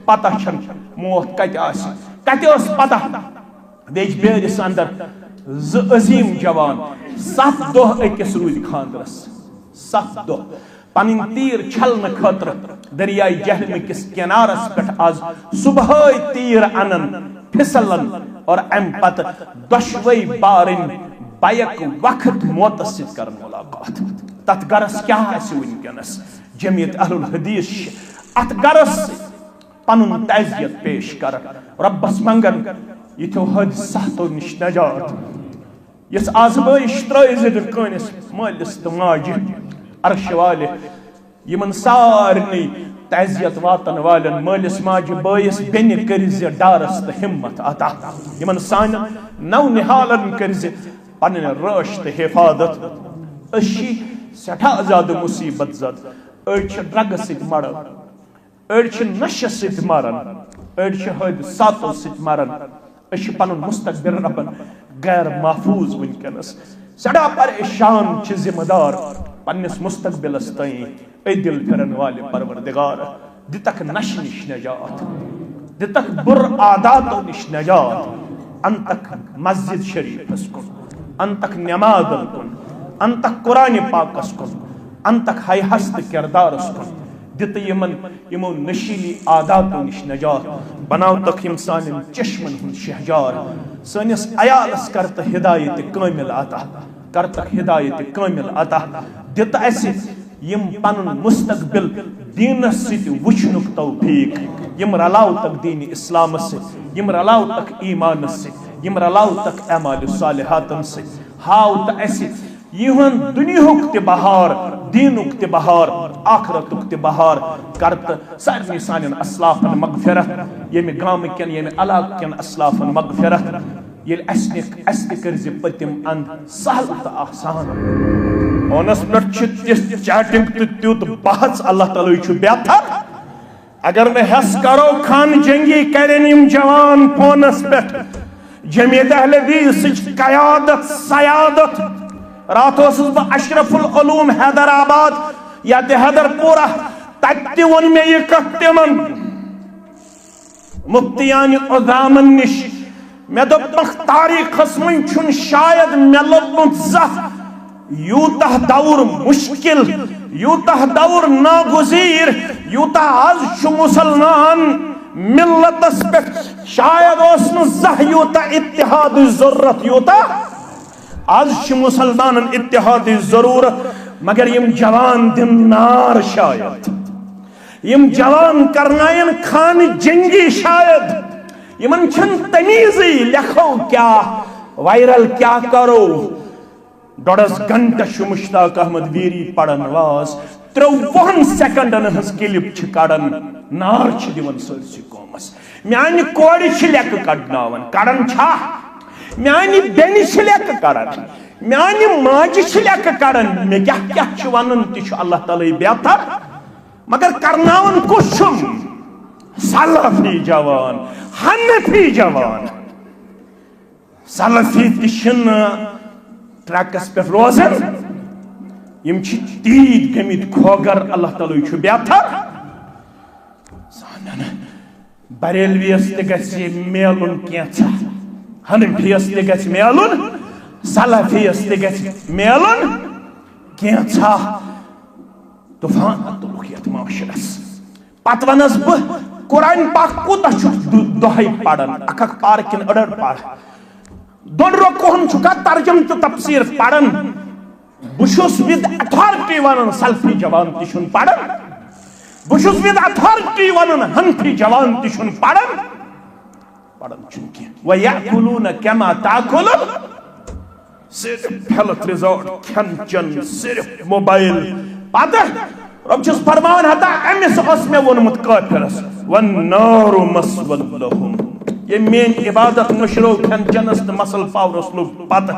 पता मौत कत पता बेरिस अंदर अजीम जवान 7 दह अकिस रूद खानदरस 7 दह पन तीर छलने खतर दरियाई जहलम किस किनारस पे आज सुबह तीर अनन फिसलन और अम पत दशवई बारिन बायक वक्त मौत कर मुलाकात तथ गरस क्या वनकस जमीयत अहलुल हदीस अत गरस पनुन तज़ियत पेश कर रब्बस मंगन यथो हद सहतो निश नजात यस आजमाइश त्रज कनिस मालिस तो माज अर्श वाले यमन सारनी तज़ियत वातन वालन मालिस माज बैस बेन कर्ज डारस तो हिम्मत अता यमन सान नव निहालन कर्ज पन रश तो हिफाजत अशी सठा ज्यादा मुसीबत जद अड़ ड्रग सत मरन अड़ नश सत मरन अड़ हद सातो सत मरन पन मुस्तकबिल रबन गैर महफूज वनकस सड़ा परेशान जिम्मेदार पन्निस मुस्तकबिलस तई दिल फिरन वाले परवरदिगार दितक नश निश नजात दितक बुर आदातों निश नजात अंतक मस्जिद शरीफस कुन अंतक नमाजन कुन अंतक कुरान पाकस कुन अंतक हाय हस्त किरदारस कुन दित यमो नशीली आदातों निश नजात बनाव तक यम सान चश्मन हुन शहजार सनिस अयालस करत हिदायत कामिल अता करत हिदायत कामिल अता दित अस यम पनुन मुस्तकबिल दीनस सत वुचनुक तौफीक यम रलाव तक दीन इस्लाम से यम रलाव तक ईमान से यम रलाव तक अमाल सालिहातन से हाव त अस यहन दुनियुक ते बहार दीनुक ते बहार आखरतुक ते बहार करत सारनी सानिन अस्लाफन मगफिरत यम गाम कन यम अलाक कन अस्लाफन मगफिरत ये अस कर्ज पतिम अंद सहल तो आसान ओनस पे चैटिंग तुत बहस अल्लाह ताला बेहतर अगर न हस करो खान जंगी करें यम जवान फोनस पे जमीयत अहले हदीस कयादत सयादत रात बह अशरफुल उलूम हैदराबाद या हैदरपुरा तत वन मे यह कथ तिमन मुफ्तियान उज़ामन निश मे दोपक तारीखस मन शायद मे लोबमुत ज़ह यूतह दौर मुश्किल यूतह दौर नागुज़ीर यूतह आज मुसलमान मिल्लतस पे शायद ज़ह यूतह इत्तिहाद ज़रूरत यूतह आज मुसलमान इत्तिहाद जरूरत मगर यम जवान दिनार शायद यम जवान करनायन खान जंगी शायद यमन छन तमीज़ी लिखो क्या वायरल क्या करो 1.5 घंटा मुश्ताक अहमद वीरी पढ़न वास 53 सेकंडन हज क्लिप कड़न नार दिवन सरसी कौमस म्यान कोड़ लेक कड़नावन कड़न छा म्यानी बेनि लेक कड़न म्यानी माज लेक कड़न मे क्या क्या वन तह अल्लाह ताला बेहतर मगर करनावन कुछुम सलफी जवान हनफी जवान सलफी तन ट्रैकस पे रोजन यम तीत गमित खोगर अल्लाह ताला बेहतर बरेलवियस ते मेलुन कैसा हनफियस ते मेलुन सलफियस ते मेलुन कैसा तूफान तुलुकियत माशरस पत वनस बह कुरान पाक कोता दोहै पढ़न अख पार किन अड़र पार दोन रोकोहन छुका तर्जम तो तफसीर पढ़न बुशुस विद अथॉरिटी वनन सलफी जवान तिशुन पढ़न बुशुस विद अथॉरिटी वनन हनफी जवान तिशुन पढ़न पढ़न चुनके व याकुलून कमा ताकुलुन सिर्फ हेल्थ रिजॉर्ट खन चन सिर्फ मोबाइल पाद रब्बुस फरमान हता अमिस असमे वनमुत काफिरस वन नारु मस्वल लहुम ये मेन इबादत नशरो खन चनस त मसल पावरस लोग पत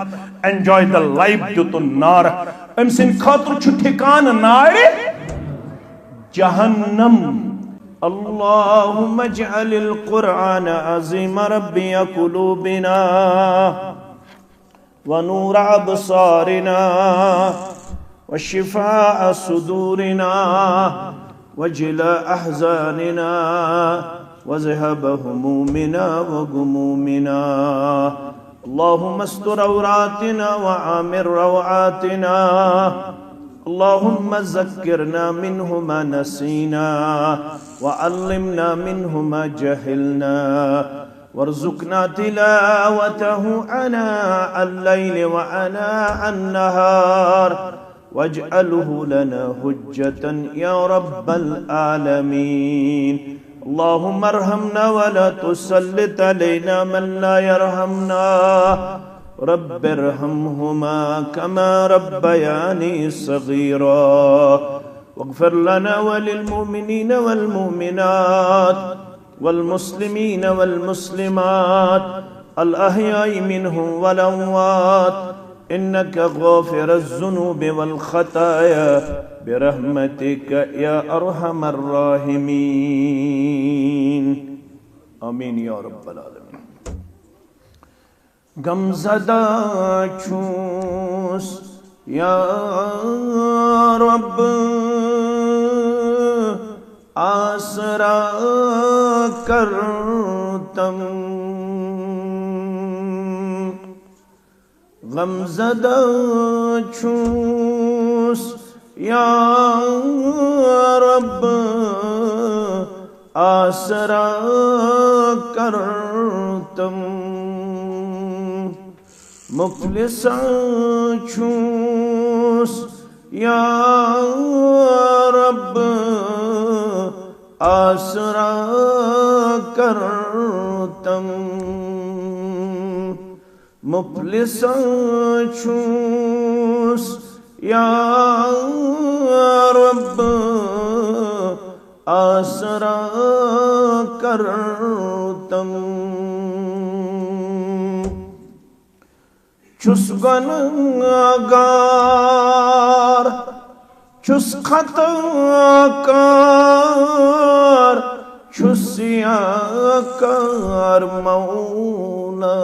एंजॉय द लाइफ दुत नार अम सिन खातर छु ठिकान नार जहन्नम अल्लाहुम्मा जअलिल कुरान अज़ीम रब्बी कुलूबिना व नूर अबसारिना वशिफाअ सुदूरिना वजिला अहज़ानिना वज़हब हुमूमिना व गुमूमिना। अल्लाहुम्मा अस्तर औरातिना व आमिर रवातिना। अल्लाहुम्मा ज़क्किरना मिन्हु मा नसीना व अल्लिमना मिन्हु मा जहिलना वर्ज़ुक़ना तिलावतहु अनाअ अल-लैल व अनाअ अन-नहार वज्अलहु लना हुज्जतन या रब्बल आलमीन। अल्लाहुम्मा अर्हमना व ला तुसल्लित अलैना मन ला यरहमना रब्बिरहमहुमा कमा रब्बयानी सगीरा वग़्फ़िर लना व लिलमुमिनीन वल मुमिनात वल मुस्लिमीन वल मुस्लिमात अल अहयाई मिनहुम वल अमवात इन्नका गाफ़िरुज़्ज़ुनूबि वल ख़ताया बिरहमतिका या अरहमर राहिमीन। आमीन या रब्बल आलमीन। गमज़दा छूस या रब आसरा करतम। गमज़दा छूस या रब आसरा करतम। मुफ़लिसा छूस या रब आसरा करतम। मुफ़लिसा छूस या रब आसरा करतम। छुस गुनहगार छुस खताकार छुस याकार मौला।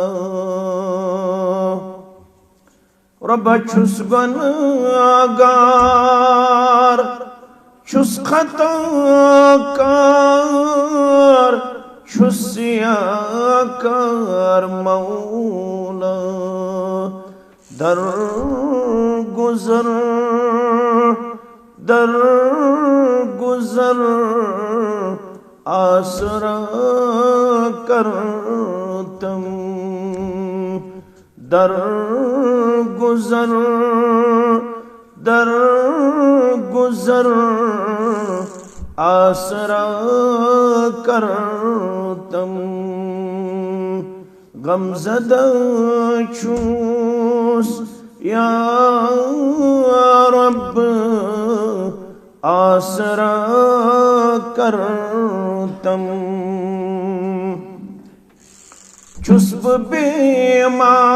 रब छुस गुनहगार छुस खताकार छुस याकार मौला। दर गुज़र आसरा करतम। दर गुज़र आसरा करतम। गमज़दा छूस या रब आसरा करतम। छुस्ब बीमार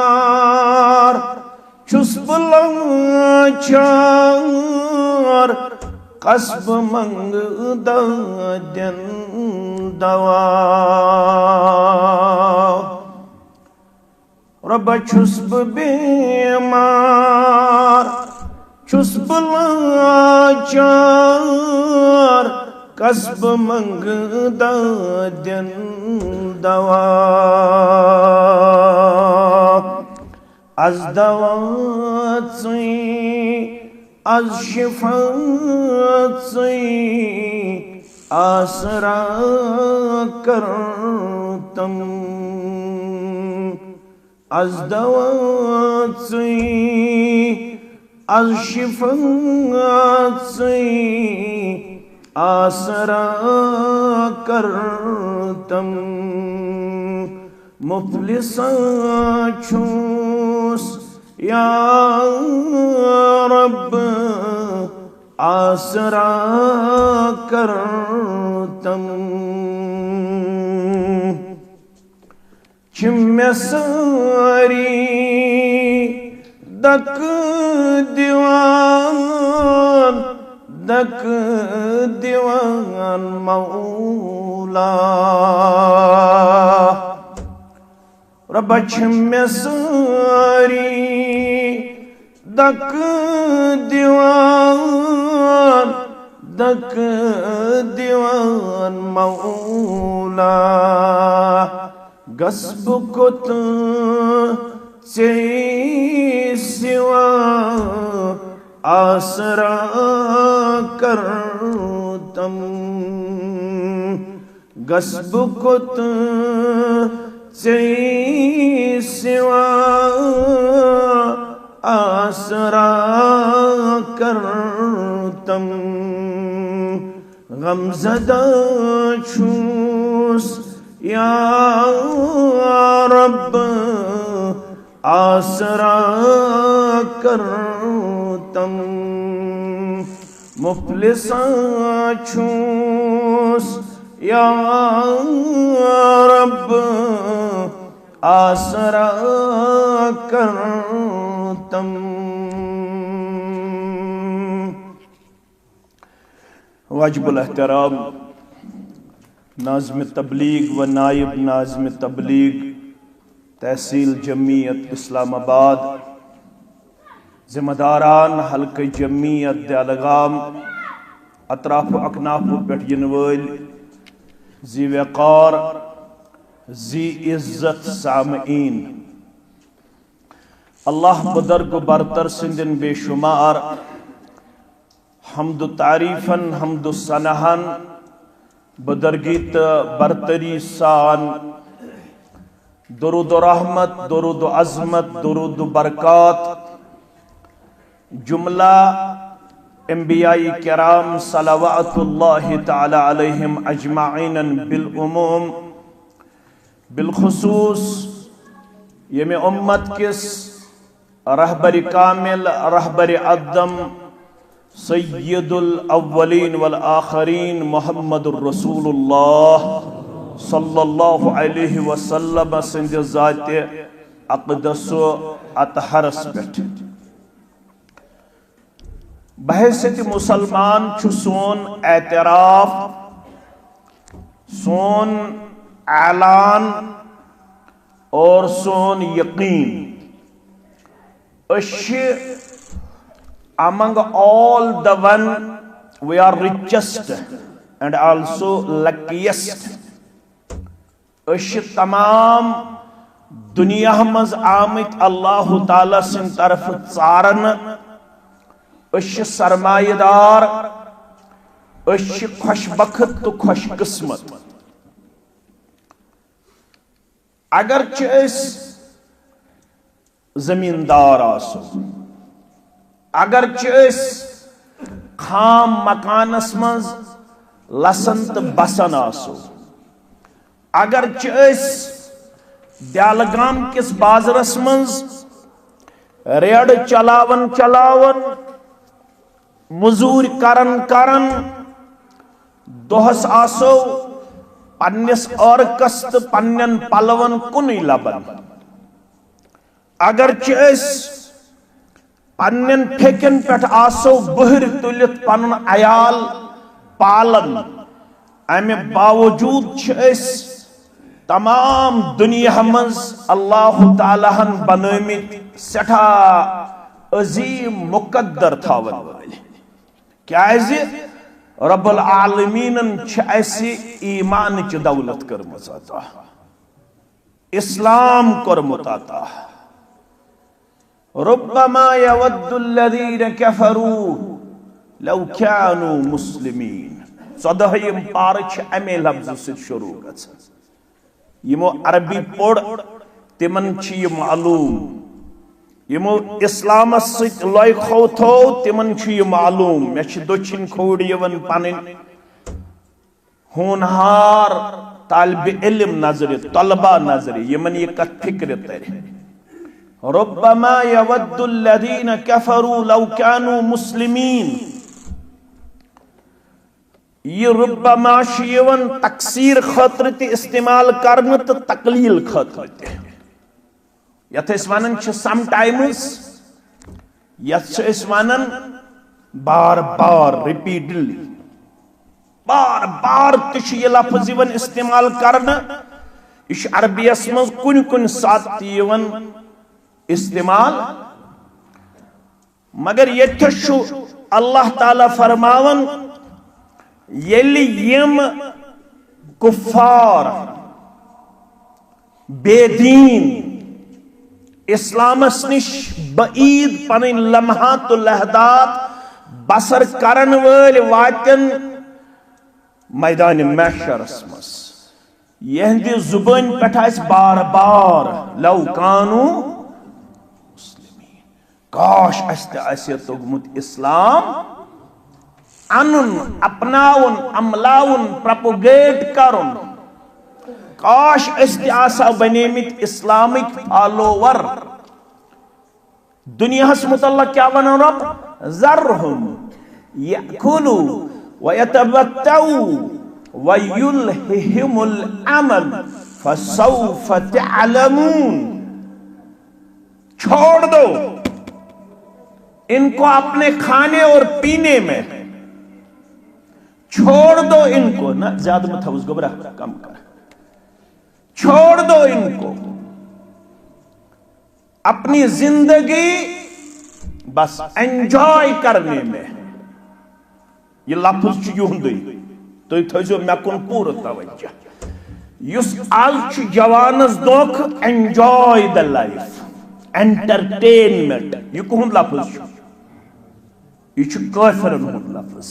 छुस्ब लाचार कसब मंगदा दिन दवा। रब छुस्ब बीमार छुस्ब लाचार कसब मंगदा दिन दवा। आज दवा आज शिफा आसरा करतम। आज दवा आज शिफा आसरा करतम। मुफ़लिसा छूस या रब आसरा करतम। छिम्मे सारी दक दीवान मौला। रब छिम्मे सारी दक दक दिवान मौला गस्ब कुत से सिवा आसरा कर तम गस्ब कुत से सिवा आसरा कर तम गमज़दा छूस या रब आसरा कर तम मुफलिसा छूस या रब आसरा कर तम। वाजिबुल एहतराम नाज़िम तबलीग व नायब नाज़िम तबलीग तहसील जमीयत इस्लामाबाद, जिम्मेदारान हल्के जमीयत दयालगाम, अतराफ अकनाफ पे इन वल जी वक़ार जी इज्जत सामईन, अल्लाह बुज़ुर्ग बरतर सिंदिन बेशुमार हमदु तारीफन हमदु सनहन बुज़ुर्गी तो बरतरी सान दुरूद रहमत दुरूद अज़मत दुरूद बरकात जुमला अंबियाई किराम सलवातुल्लाहि तआला अलैहिम अजमाइन बिल उमूम बिलखुसूस यमे उम्मत किस रहबर कामिल रहबर अदम सय्यदुल अव्वलीन वल आखरीन मुहम्मदुर रसूलुल्लाह सल्लल्लाहु अलैहि वसल्लम सिंद ज़ाते अक़दस अतहरस पेठ बहैसियत मुसलमान छु सोन एतराफ सोन ऐलान और सोन यकीन among all the one we are richest and also luckiest. तमाम दुनिया मज आमित अल्लाह ताला सिन तरफ चारन सरमायेदार खुशबख्त तो खुश किस्मत। अगर जमींदार आसो अगर खाम मकानस मज लसन तो बसन आसो अगर दयालगाम किस बाजरस मज रेड चलावन चलावन मजूर करन करन दोहस आसो पन्निस औरकस तो पन्नन पलवन कुन लबन अगर पन्नन फेकन पे आसो बहर तुलित पन अयाल पालन अमे बावजूद तमाम दुनिया मज अल्लाह तालाहन बनमित सठा अजीम मुकद्दर थावन वाले क्या रब्बुल आलमीनन ईमान च दौलत कर्मस अता इस्लाम कर्मुत अता रुब्बमा यवद्दुल्लज़ीन कफ़रू लौ कानू मुस्लिमीन 14 पार अमे लफ्ज़ से शुरू गछन यमो अरबी पोड़ तिमन मालूम यमो इस्लाम लय खो तिमन मालूम मे दक्षिण खोड़ यवन पन होनहार तालिब इल्म नजर तलबा नजर यमन ये कत फिक्र तर रुब्बमा यवद्दुल्लज़ीन कफ़रू लौ कानू मुस्लिमीन ये रुब्बमा यवन तकसीर खतर ते इस्तेमाल करन तो तकलील खतर ते यथ वनन समटाइम्स यथ वनन बार बार रिपीटली बार बार ये लफ्ज़ यवन इस्तेमाल करन इस अरबियस मज कुन कुन सात यवन इस्तेमाल मगर ये अल्लाह ताला फरमावन येली यम कुफार बेदीन इस्लामस निश बईद पन लम्हातुल लहदात बसर करन वल वातन मैदान महशरस मस यहंदी जुबान पे बार बार लव कानू मुस्लिमीन काश अस तोगमुत इस्लाम अनुन अपनाउन अमलाउन प्रोपोगेट करुन काश असा बनेमित इस्लामिक फॉलोवर दुनियास मुतल्लक क्या वन रब ज़रहुम यअकुलू व यतबत्तऊ व युल्हिहिमुल अमल फसौफ तअलमून। छोड़ दो इनको अपने खाने और पीने में, छोड़ दो इनको ना ज्यादा मत उस गोबरा कम कर, छोड़ दो इनको अपनी जिंदगी बस एंजॉय करने में। ये लफ्ज युंद तो थो मे कुन पूर तवज्जो युस आज जवानस दोख एंजॉय द लाइफ एंटरटेनमेंट यह कुन लफ्ज यह काफिरन हुंद लफ्ज।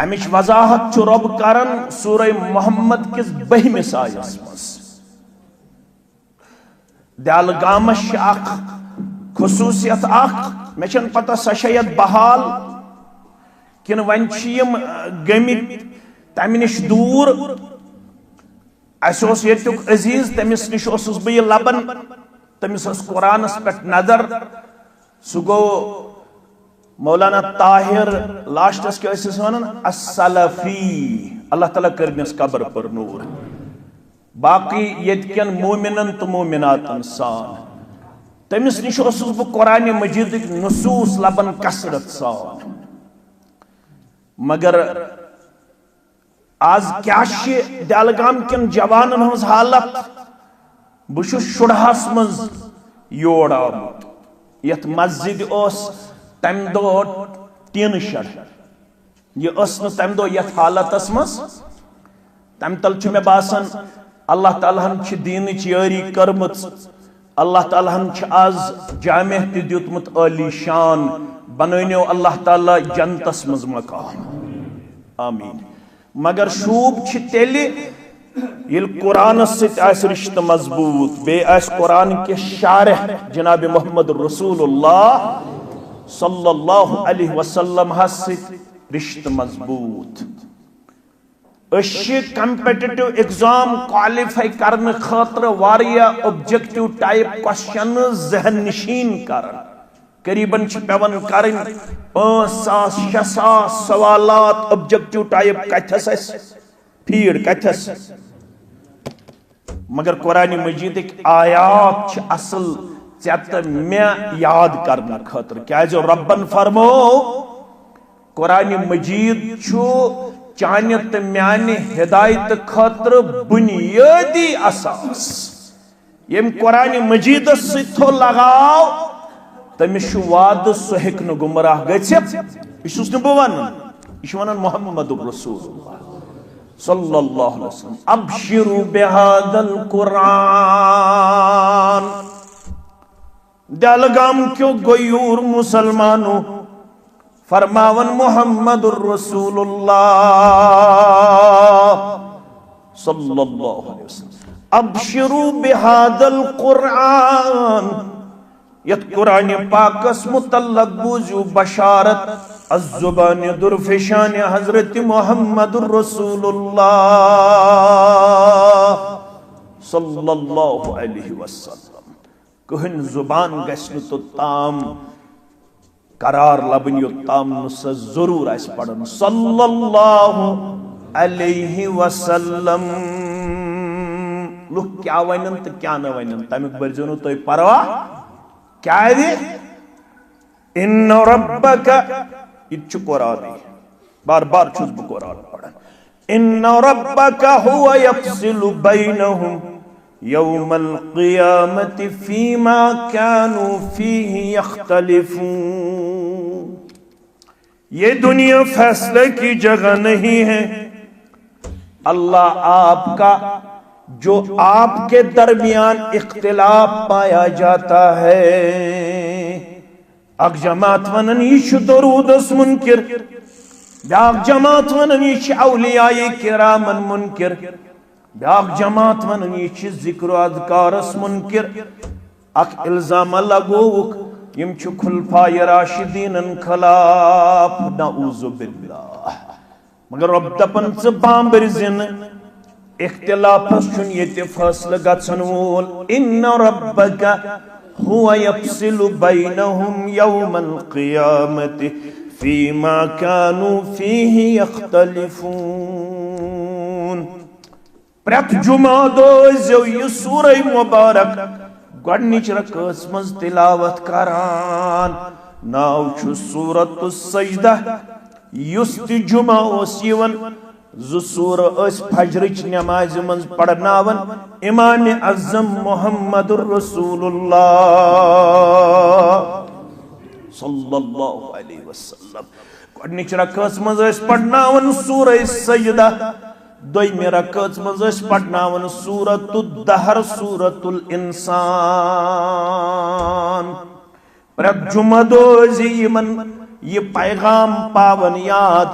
अमिच वजाहत रब करन सूरह मोहम्मद किस 12 आयस मज दलगामस खसूसियत मे पता सशयत बहाल किन वन गमित तम नश दूर युक अजीज तमिस नश बह लबन तमिस कुरानस पे नजर सह गो मौलाना ताहिर लास्टस क्या वन असलफी अल्लाह ताला करनस कबर पर नूर बाकी यन मोमिनन तो मोमिनातन सान तमिस नश बह कुरान मजीद नसूस लबन कसरत सान। मगर आज क्या दलगाम किन जवानन हज हालत बह शुड़हस मज योर आमुत यथ मस्जिद तम दो टीन शड यह तम दो यथ हालतस मज तम तल मे बासान अल्लाह तालाहन दीन यारी कर्म अल्लाह तालाहन आज जामे तुतमुत आली शान बनो अल्लाह ताला जन्नतस मज मकाम आमीन। मगर शूब तेल कुरानस सत रिश्त मजबूत बे कुरान के शारह जनाब मोहम्मद रसूलुल्लाह सल्लल्लाहु अलैहि वसल्लम सत रिश्त मजबूत। कम्पिटिटिव एग्जाम क्वालिफाई करने खातर ऑब्जेक्टिव टाइप क्वेश्चन जहन नशीन कर करीबन पेवन कर 5,000-6,000 सवालात ऑब्जेक्टिव टाइप कथस फीड कथस। मगर कुरान मजीद आयात असल मे याद करने खातर क्या रब्बन फरमो कुरान मजीद चाने तो म्याने हिदायत खातर बुनियादी असास यम कुरान मजीद सो लगाव तमिस वाद सह हेक गुमराह गुस न बह वन मोहम्मद रसूलुल्लाह सल्लल्लाहु अलैहि वसल्लम अबशिरु बिहादल कुरान। दलगाम क्यों गयूर मुसलमानों फरमावन मोहम्मद रसूलुल्लाह सल्लल्लाहु अलैहि वसल्लम अबशिरु बिहादल कुरान यत कुरान पाकस मुतल्लक बुजु बशारत अज़्ज़ुबान दुरफिशान हजरत मोहम्मद रसूलुल्लाह सल्लल्लाहु अलैहि वसल्लम कहन जुबान गस्न तो ताम करार लबन यो ताम नुस जरूर आस पढ़न सल्लल्लाहु अलैहि वसल्लम। लुक क्या वनन तो क्या न वनन तमिक बरजो नो तो परवा क्या है इन्न रब्बक इच्छु कुरान बार बार छुस बह कुरान पढ़न इन्न रब्बक हुवा यफ्सिलु बैनहुम यौमल क़ियामति फीमा कानू फीहि यख्तलिफून। ये दुनिया फैसले की जगह नहीं है। अल्लाह आपका जो आपके दरमियान इख्तिलाफ पाया जाता है, अक जमात वनन यह दरूदस मुनकिर, ब्याक जमात वनन यह औलियाए किरामन मुनकिर, ब्याक जमात वनन यह जिक्र अज़कारस मुनकिर। अक इल्जाम लगोवुक यम छु खुलफाए राशिदीनन खिलाफ, नऊज़ु बिल्लाह। मगर रब दपन च बांबर जिन इख्तिलाफस छुन ये फैसला गछन वोल। इन्न रब्बका हुवा यफ्सिलु बैनहुम यौमल क़ियामति फीमा कानू फीहि यख्तलिफून। प्रत जुमा दो ये सूरह मुबारक गडनिच रकअस मज तिलावत करान। नाव छु सूरतुस सजदा। युस ति जुमा ओस यिवन ज़ु सूर अस फजरच नमाज मज पढ़नावन इमाम अज़्ज़म मुहम्मदुर रसूलुल्लाह सल्लल्लाहु अलैहि वसल्लम। गडनिच रकअस मज अस पढ़नावन सूरह सजदा। दोय्म रकअत मज अस पढ़नावन सूरतुद दहर सूरतुल इंसान। प्रत जुमा दोज यमन ये पैगाम पावन याद।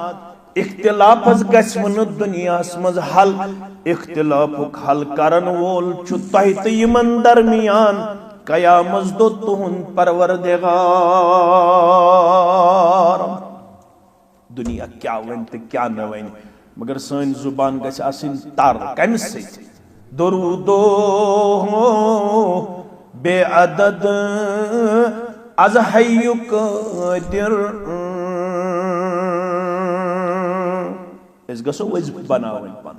इख्तिलाफस गछवन दुनियास मज हल, इख्तिलाफुक हल करन वोल छु तोह त यमन दरमियान कयामत दो तुहुंद परवरदिगार। दुनिया क्या वन तो क्या न वन, मगर सन जुबान गछ आसिन तर कम से दरूदो बेअदद अज़ हय्यु क़ादिर। गो वज़ बनावन पन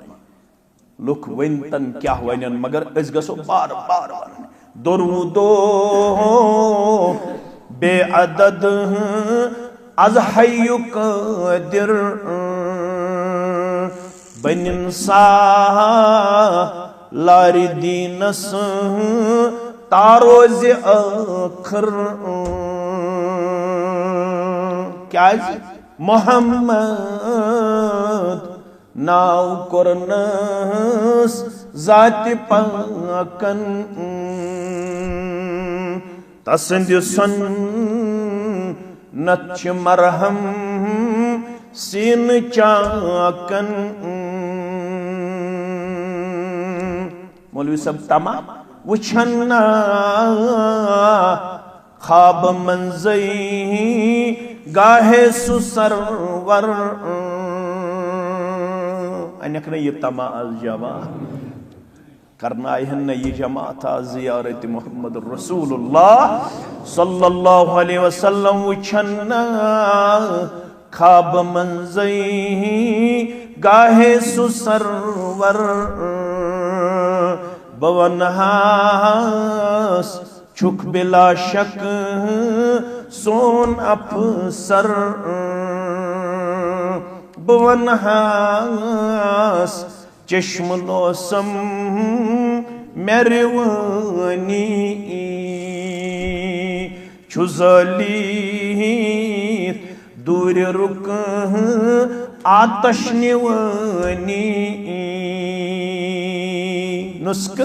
लुक वन तन क्या वन, मगर गो बार बार वन दरूदो बेअदद अज़ हय्यु क़ादिर। बनिंसा लारी दीनस तारोज आखिर। क्या मोहम्मद नाव कुरनस जाति पाकन। तसंद सन नच मरहम सीन चाकन। मौलवी सब तमाम वुछन्ना ख्वाब मंज़ई गाहे सुसरवर। अनक ये तमा जमा करना ये जमात ज़ियारत मोहम्मद रसूलुल्लाह सल्लल्लाहु अलैहि वसल्लम। वुछन्ना ख्वाब मंज़ई गाहे सुसरवर। बवनहास छुक बिला शक सोन अफसर। बवनहास चश्म लोसम मेरवानी। छुजली दूर रुक आतश निवानी। नुस्क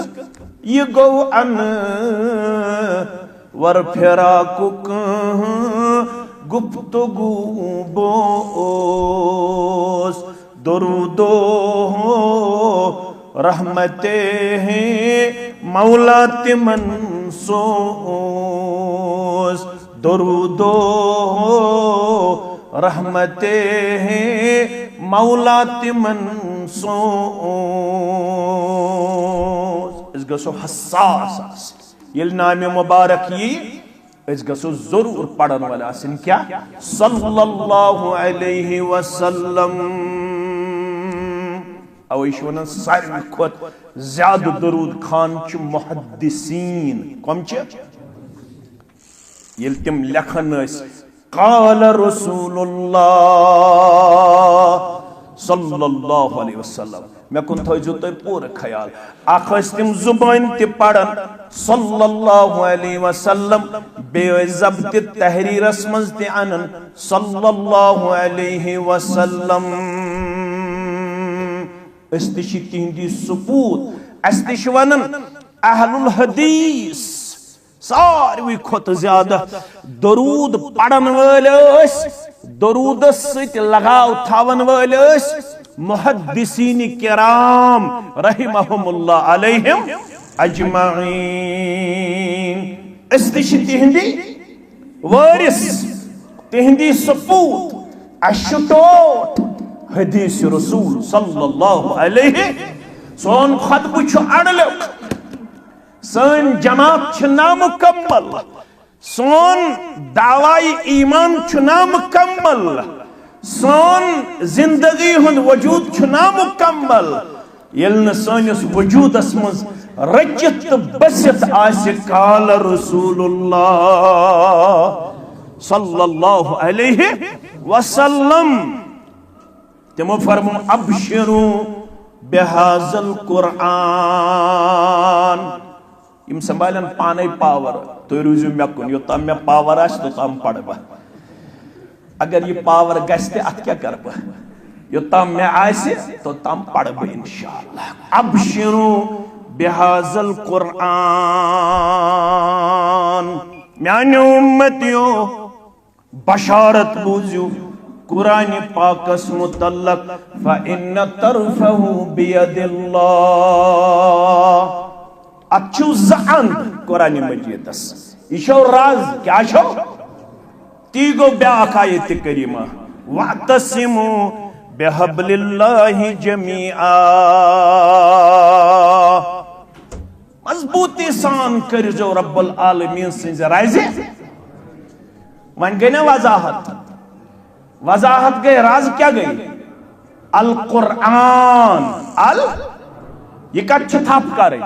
ये गो अन वर फिराकुक गुफ्तगू बोस। दरूदो रहमते मौला तिमन सोस। दरूदो रहमते मौला तिमन सोस। गो हसास ये नाम मुबारक ये गो जरूर पढ़न वाला आसिन क्या सल्लल्लाहु अलैहि वसल्लम। अवश वन सारे खुद ज्यादा दरूद खान मुहद्दिसीन कम ये तिम लेखन क़ाल रसूलुल्लाह सल्लल्लाहु अलैहि वसल्लम मे कुन थो तुम पूरा ख्याल अख तिम जुबान ते पढ़न सल्लल्लाहु अलैहि वसल्लम बे ज़ब्त तहरीरस मज ते अनन सल्लल्लाहु अलैहि वसल्लम अस्तिश तिहंदी सबूत अस्तिश वनन अहलुल हदीस सारवी खोत ज्यादा दरूद पढ़न वाल दरूद सत लगाव थावन वाल मुहद्दिसीन किराम रहिमहुमुल्लाह अलैहिम अजमईन अस्तिश तिहंदी वारिस तिहंदी सपूत अशुटोट हदीस रसूल सल्लल्लाहु अलैहि सोन खुतबह छु अड़लक सन जमात छु नामुकम्मल सोन दावाई ईमान छु नामुकम्मल सोन जिंदगी हुंद वजूद छु नामुकम्मल येल न सनिस वजूदस मज रचित बसित आसि काल रसूलुल्लाह सल्लल्लाहु अलैहि वसल्लम तिमो फरमो अबशिरू बिहाज़ल कुरआन इम संभालन पाने पावर तो रूजु मे कुन योताम मे पावर आस तोताम पढ़बा अगर ये पावर गस्ते अत क्या करबा योताम मे आसे तोताम पढ़बा इंशाअल्लाह अबशिरू बिहाज़ल कुरआन म्याने उम्मतियो बशारत बूझो कुरान पाकस मुतल्लक फ़इन्न तरफ़हु बियदिल्लाह अच्छु ज़अन कुरान मजीदस इशो राज क्या शो तीगो ब्याख आयत करीमा वअतसिमु बिहब्लिल्लाहि जमीआ मजबूती सान कर जो रब्बुल आलमीन सिंज राइजे वन गई ना वजाहत गई राज क्या गई अल कुरआन अल ये कच्छ थप करे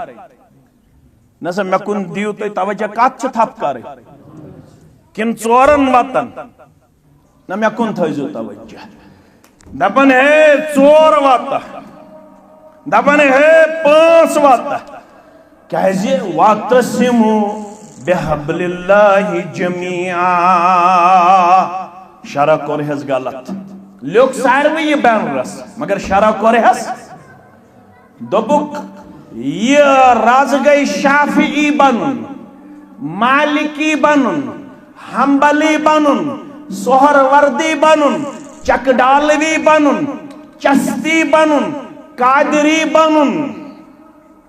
न से मैं कुन दियो तो तवज्जो कच्छ थप करे किन चोरन वतन न मैं कुन थजो तवज्जो दपन है चोर वाता दपन है पांच वाता कहे वातसिमु बिहब्लिल्लाहि जमीआ शरा कोर हस गलत लोग सारवे ये बैन रस मगर शरा कोर हस दोबुक ये राज गई शाफी बनन मालिकी बनन हम्बली बनन सोहरवर्दी बनन चकडालवी बनन चस्ती बनन कादरी बनन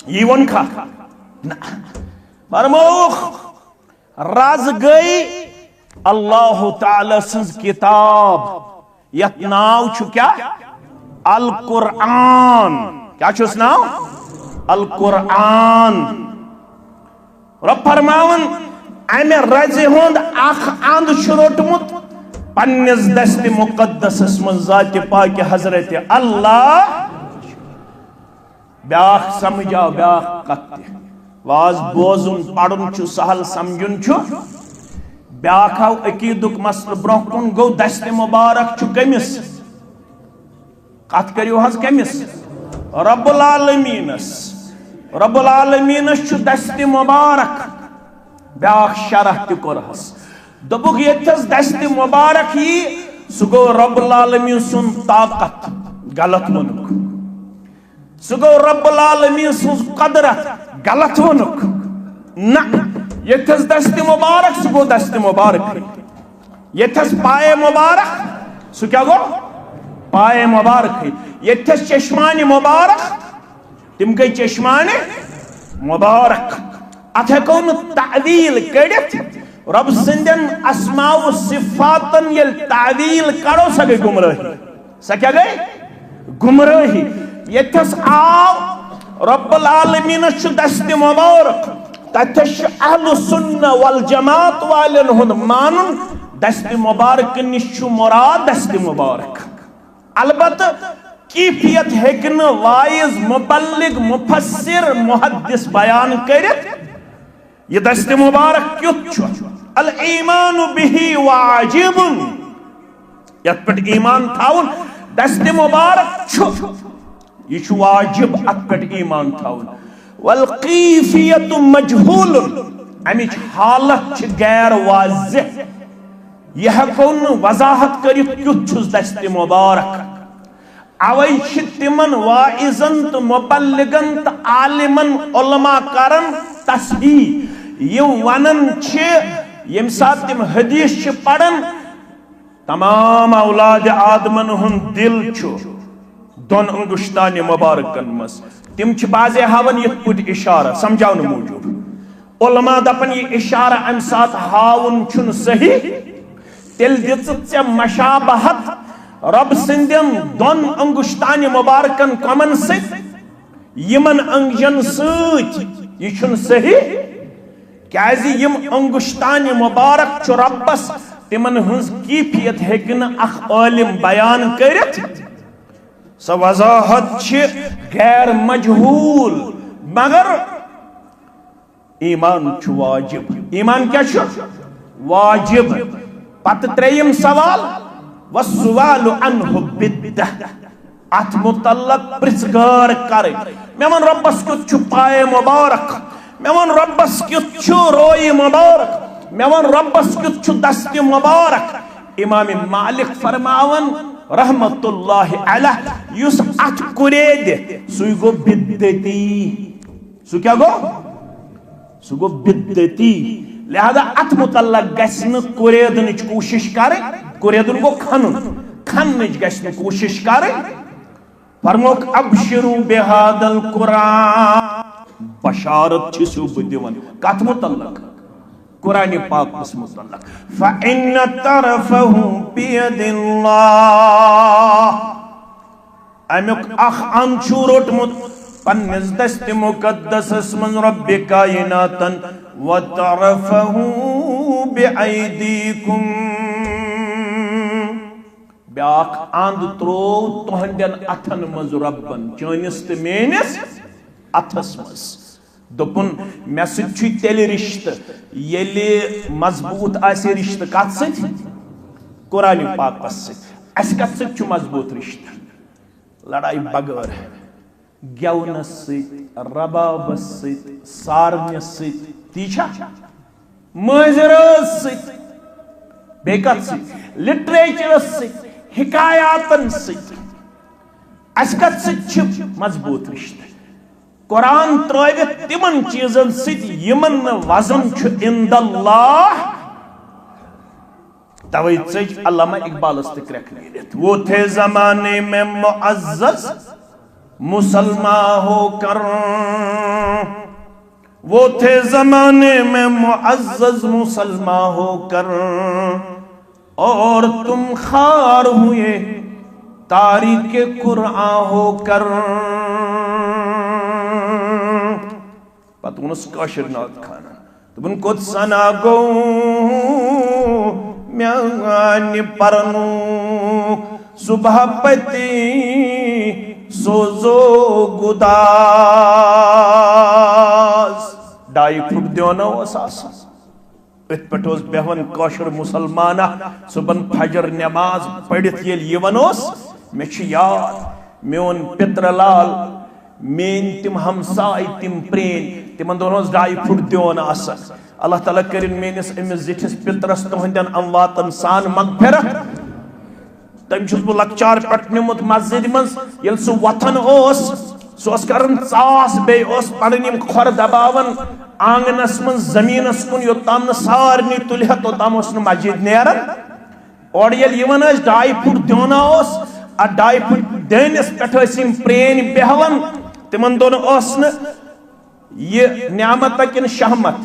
ये वन खा फरमोख राज गई अल्लाह ताला सज किताब यत नाव छु क्या अल कुरआन क्या छुस नाव अल कुरआन रब फरमावन अमे रज हुंद अख अंद रोटमुत पन्निस दस्त मुकद्दस मन जात पाक हजरत अल्लाह ब्याख समझाओ ब्याख कत वाज बोजुन पढ़ुन छु सहल समझुन छु ब्याखाव अकीदुक मसल ब्रोह कुन गो दस्त मुबारक छु कमिस कत करियो हज कमिस रब्बुल आलमीनस छु दस्त मुबारक ब्याख शरह त कोरहस दबुक यथस दस्त मुबारक ही सुगो रब्बुल आलमीन सुन ताकत गलत वनुक सुगो रब्बुल आलमीन सुन कदरत गलत वनुक न यथस दस्त मुबारक सु गो दस्त मुबारक यथस पाए मुबारक सु क्या गो पाए मुबारक यथस चश्मानी मुबारक तिम गई चश्मानी मुबारक अथ हेको न तावील कड़ित रब सिंदन अस्माउ सिफातन यल तावील करो सा गई गुमराही सा क्या गई गुमराही यथस आव रब्बुल आलमीन छु दस्त मुबारक तथश अहलु सुन्ना वल जमात वालन हुन मानुन दस्त मुबारक निशु मुराद दस्त मुबारक अलबत कीफियत हेकन वाइज मुबल्लिग मुफस्सिर मुहद्दिस बयान करित ये दस्त मुबारक क्युत छु अल ईमान बिही वाजिबुन यत पर ईमान थाउन दस्त मुबारक छु ये छु वाजिब अत पे ईमान थाउन वल कैफियत मजहूल अमिच हालत गैर वाज़ेह यह कौन वजाहत करित क्युत छुस दस्त मुबारक अवै छ तिमन वाइजन तो मुबल्लिगन तो आलिमन उलमा करन तस्बीह ये वनन छ यम साथ तिम हदीस छ पढ़न तमाम औलाद आदमन हुन दिल छु दोन अंगुश्तान मुबारकन मस तिम छ बाजे हावन यत पुट इशारा समझावन मौजूद उलमा दपन ये इशारा अम साथ हावन छुन सही तिल दित मशाबहत रब सिंदन दोन अंगुश्तान मुबारकन कमन से यमन अंगजन सत यह छुन सही क्याजि यम अंगुश्तान मुबारक छु रब्बस तिमन हंस कीफियत हेकन अख आलिम बयान करित स वजाहत छ गैर मजहूल मगर ईमान छु वाजिब ईमान क्या छु वाजिब पत त्रेयम सवाल वसवाल अनहु बिद्दह अत मुतल्लक प्रिसगार करे मे वन रब्बस क्युत छु पाए मुबारक मे वन रब्बस क्युत छु रोए मुबारक मे वन रब्बस क्युत छु दस्त मुबारक इमाम मालिक फरमावन रहमतुल्लाहि अलैह युस अत कुरेद सुई गो बिद्दती सु क्या गो सु गो बिद्दती लिहाजा अत मुतल्लक गस्न कुरेदन कोशिश करे कुरेदन गो खनुन खन गस्न कोशिश करे फरमोक अबशिरु बिहादल कुरान बशारत छिसु दिवन कत मुतल्लक कुरान पाक मस मुतल्लक फइन्न तरफहु बियदिल्लाह अमुक अख अंचु रोटमुत पन्निस दस्त मुकद्दस मन रब्बि कायनातन व तरफहु बिअयदीकुम ब्याख आंद त्रो तोहंदन अथन मज रब्बन चनिस ते मेनिस अथस मस दोपुन मे सु तेल रिश्त येले मजबूत आसे रिश्त कत सत कुरान पाक सत अस कत सत मजबूत रिश्त लड़ाई बगैर गेवनस सत रबाबस सत सारनस सत तीछा मजरस सत बेकत सत लिटरेचरस सत हिकायातन सत अस कत सत मजबूत रिश्त कुरान त्रवित तिमन चीजन सत यमन वजन छु इंदल्लाह तवै चज अल्लामा इकबालस तक रख वो थे जमाने में मुअज्जज मुसलमान होकर वो थे जमाने में मुअज्जज मुसलमान होकर और तुम खार हुए तारीके कुरान होकर पतुनस काशिर नाथ खाना तुम कुछ सना गो म्यान परनु सुबह पति सोजो गुदास डाई फुट दियोनो असास इत पटोस बेहवन काशिर मुसलमाना सुबन फजर नमाज पढ़ित ये यवनोस मे छ याद मेन पित्रलाल मेन तिम हमसाय तिम प्रेन तिमन दोनों डाई फुट दियोन आसन अल्लाह ताला करिन मेनिस अमिस जिठिस पितरस तुहंदन अमवातन सान मगफिरत तम छुस बह लकचार पे निमुत मस्जिद मज ये सह वथन सह करन चास बे पन खोर दबावन आंगनस मन जमीनस कुन योताम न सारनी तुलह तोताम मस्जिद नेरन और ये डाई फुट दियोना डाई फुट दनिस पे प्रेन बेहवन तिमन दोन ये न्यामत किन शहमत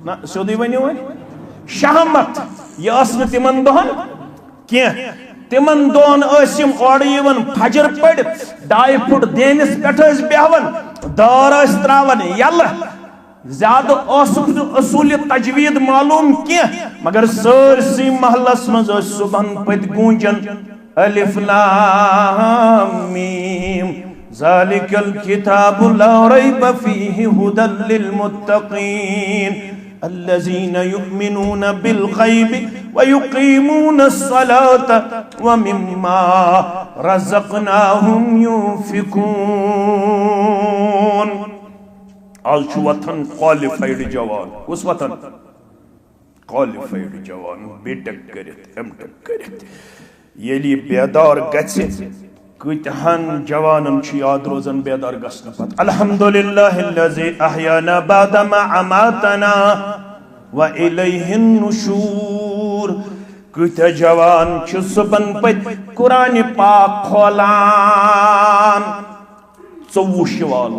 ना सोदी वनो शहमत ये तिमन दोहन कह तिमन दोन और फजर पढ़ डाई फुट दनिस पे बेहवन दार त्रावन यल ज्यादा असूल तजवीद मालूम कह मगर सरसी महलस मज सुबह पत गूंजन अलिफ लाम मीम ज़ालिकल किताबु ला रैब फीहि हुदल लिल मुत्तकीन अल्लज़ीना युमिनूना बिल गैबि व युकीमूना अस्सलाता व मिम्मा रज़क़नाहुम युनफिकून। आज छु वतन क्वालिफाइड जवान, उस वतन क्वालिफाइड जवान बीटेक करित एमटेक करित येली बेदार गछि कतहन जवानन छु याद रोजन बेदार गसन पत अल्हम्दुलिल्लाहिल्लज़ी अहयाना बादा मा अमातना व इलैहिन नुशूर। कत जवान छु सुबन पत कुरान पाक खोलान 24 शवाल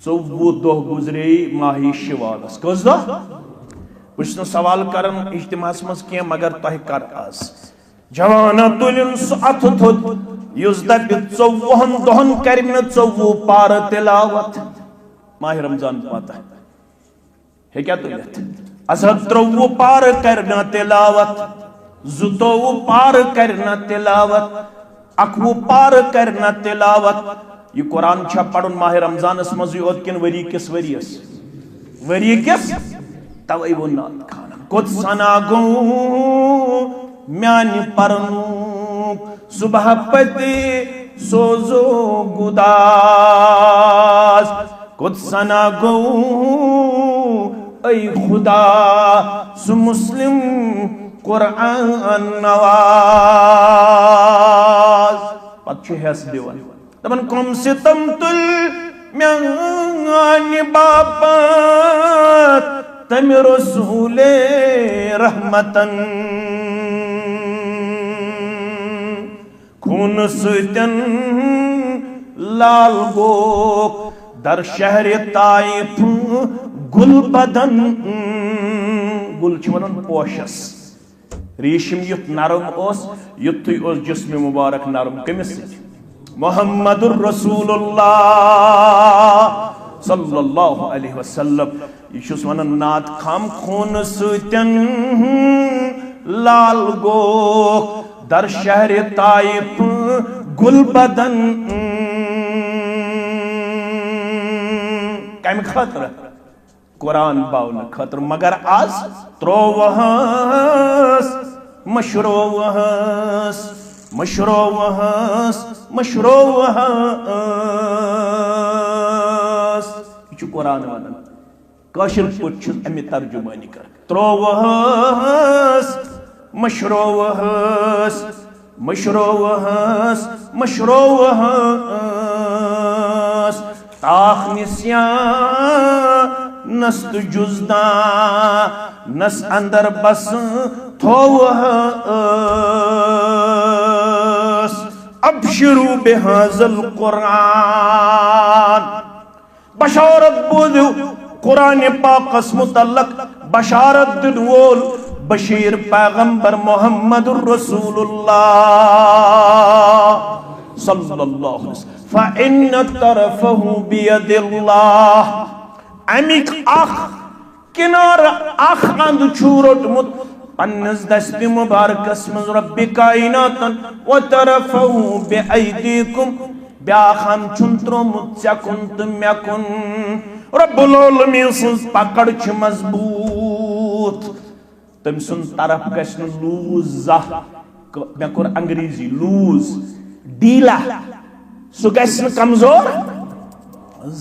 24 दोह गुजरे माही शवालस कस दोह बस सवाल करन इज्तिमास मज क्या मगर तह कर आज जवाना तुलिन अथ थोद युस दप 24 दोहन कर 24 पार तिलावत माह रमजान पता है क्या तुलित अजहद 23 पार करना तिलावत 22 पार करना तिलावत 21 पार करना तिलावत। ये कुरान छा पढ़न माह रमजानस मज योत किन वरी किस तवै वो नात खाना कुछ सना गो म्यान परनु सुबह पति सोजो गुदास कुछ सना गो ऐ खुदा सु मुस्लिम कुरान नवाज पच्चू हैस दिवन तमन कम से तम तुल म्यान बापत तम रसूले रहमतन खून सतन लाल गो दर शहर ताइफ गुल बदन गुल वन पोशस रेशम युत नरम युत जिस्म मुबारक नरम कमिस मोहम्मदुर रसूलुल्लाह सल्लल्लाहु अलैहि वसल्लम यह वन नात खम खून सतन लाल गो दर शहर ताइफ गुल बदन कम खतर कुरान बावन खतर मगर आज त्रोवहस मशरोवहस यह कुरान वन काशिर पुछ अमि तर्जुमानी कर त्रोवहस मशरोवहस ताख निस्या नस्त जुजदा नस अंदर बस थोवहस अबशरू बिहाज़ल कुरान बशारत बोलो कुरान पाकस मुतल्लक बशारत दिन वोल बशीर पैगंबर मोहम्मदुर रसूलुल्लाह सल्लल्लाहु अलैहि वसल्लम फ़इन्न तरफ़हु बियदिल्लाह अमिक आख किनार आख अंद छूरोटमुत पन्नस दस्ति मुबारकस मज रब्बि कायनातन व तरफ़हु बिअयदीकुम ब्याखन छुंत्रोमुत चकुन तुम्यकुन रब्बुल आलमीन सुन पकड़ छ मजबूत तम सुन तरफ गस लूज जा मे कोर अंग्रेजी लूज डीला सु गस कमजोर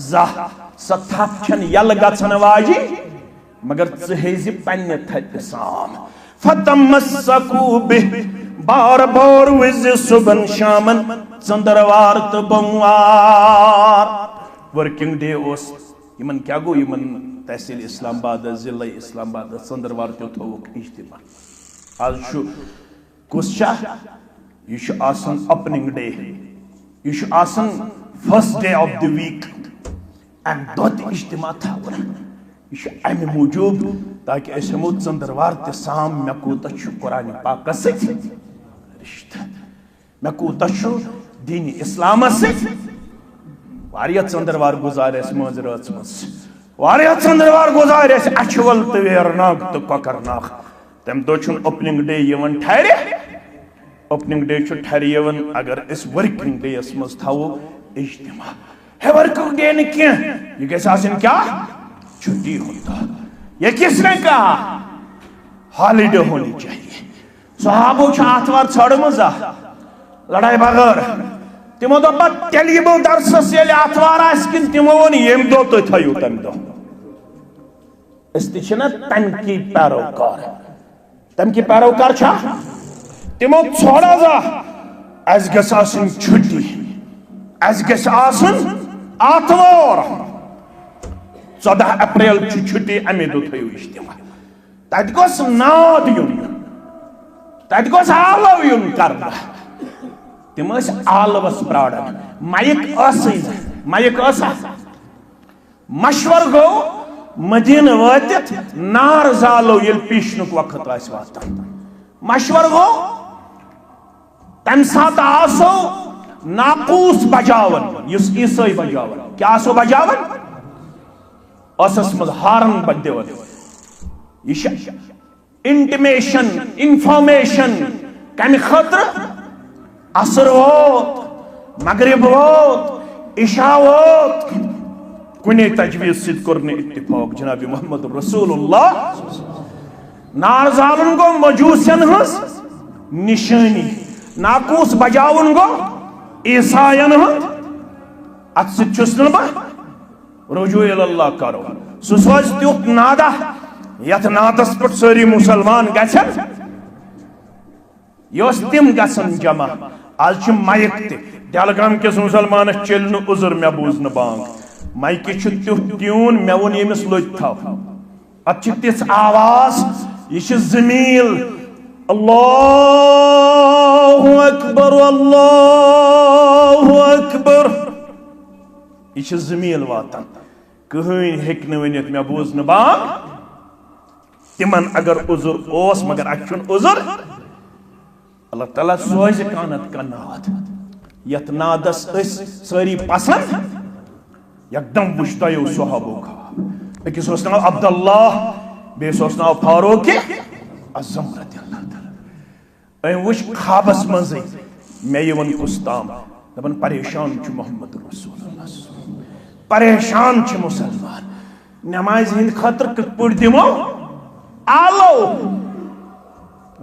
जा सथप छन यल गछन वाजी मगर हेज पन्ने थत साम फतमस्सकू बि बार बार विज सुबन शामन चंद्रवार तो बमवार वर्किंग डे ओस यमन क्या गो यमन तहसील इस्लामाबाद जिला इस्लामाबाद चंद्रवार तो थोक इज्तिमा आज छु कुछा यह आसन ओपनिंग डे यह आसन first day of the week अम दोत इज्तिमा था यह अमि मूजूब ताकि असमो चंद्रवार ते साम मे कूत कुरान पाक रिश्ता मे कूत दीन इस्लाम चंद्रवार गुजार मज रात मज चंद्रवार गुजार अछवल तो वेरनाग तो ककरनाग तम दो ओपनिंग डे ठहरे ओपनिंग डे ठहरे अगर वर्किंग डे मज थो इज्तिमा है वर्किंग डे क्या छुट्टी होता ये किसने कहा? हॉलीडे होनी चाहिए। सहाबो आतवार छड़मजा लड़ाई बगैर तिमो दोप तेल बो दरसस ये आतवार आन तिमो वो ये दो तो थो तम दो तम की पैरोकार तम की पैरोकार तिमो छोड़ा जा अस गसन छुट्टी अस गसन आतवार 14 अप्रैल छुट्टी अमे दो थो इज्तिमा तत गोस नाद युन तत गोस आलव युन करना तिम आलवस प्राड़न माइक मशवर गो मदीन वातित नार जालो ये पीशनुक वक्त वातान मशवर गो तम सात आसो नाकूस बजावन युस ईसाई बजावन क्या आसो बजावन असस मज हारन बदेवन इंटिमेशन इंफॉर्मेशन कम खतर असर वोत मगरिब वोत इशा वोत कुने तजवीज सिद्ध करने इत्तिफाक जनाब मोहम्मद रसूलुल्लाह नार जालन गो मजूसियन हस निशानी नाकूस बजावन गो ईसायन हस अत सिचुसन बा रुजू इल्लाह करो सुसोज त्युत नादा यथ नादस पर सारी मुसलमान गछन योस तिम गसन जमा आज माइक ते डलगाम के मुसलमान चल उजर मे बूज न बांग माइक ट्यून मे वो यमिस लोत थव अत तिस आवाज यह जमील अल्लाहु अकबर यह जमील वातान कहीं हेक वनित मे बूज न बांग तिमन अगर उजर ओस मगर अचुन उजर अल्लाह ताला सोज कानत का नाद यथ नादस सारी पसंद एकदम वुश्तो सहाबो का अकिस नाव अब्दुल्लाह बेस नाव फारूक आज़म रज़ियल्लाहु ताला वुश ख्वाबस मज़े मे वन कुस्ताम दपन परेशान मोहम्मद रसूलुल्लाह परेशान मुसलमान नमाज हिंद खतर कत पड़ दिमो आलो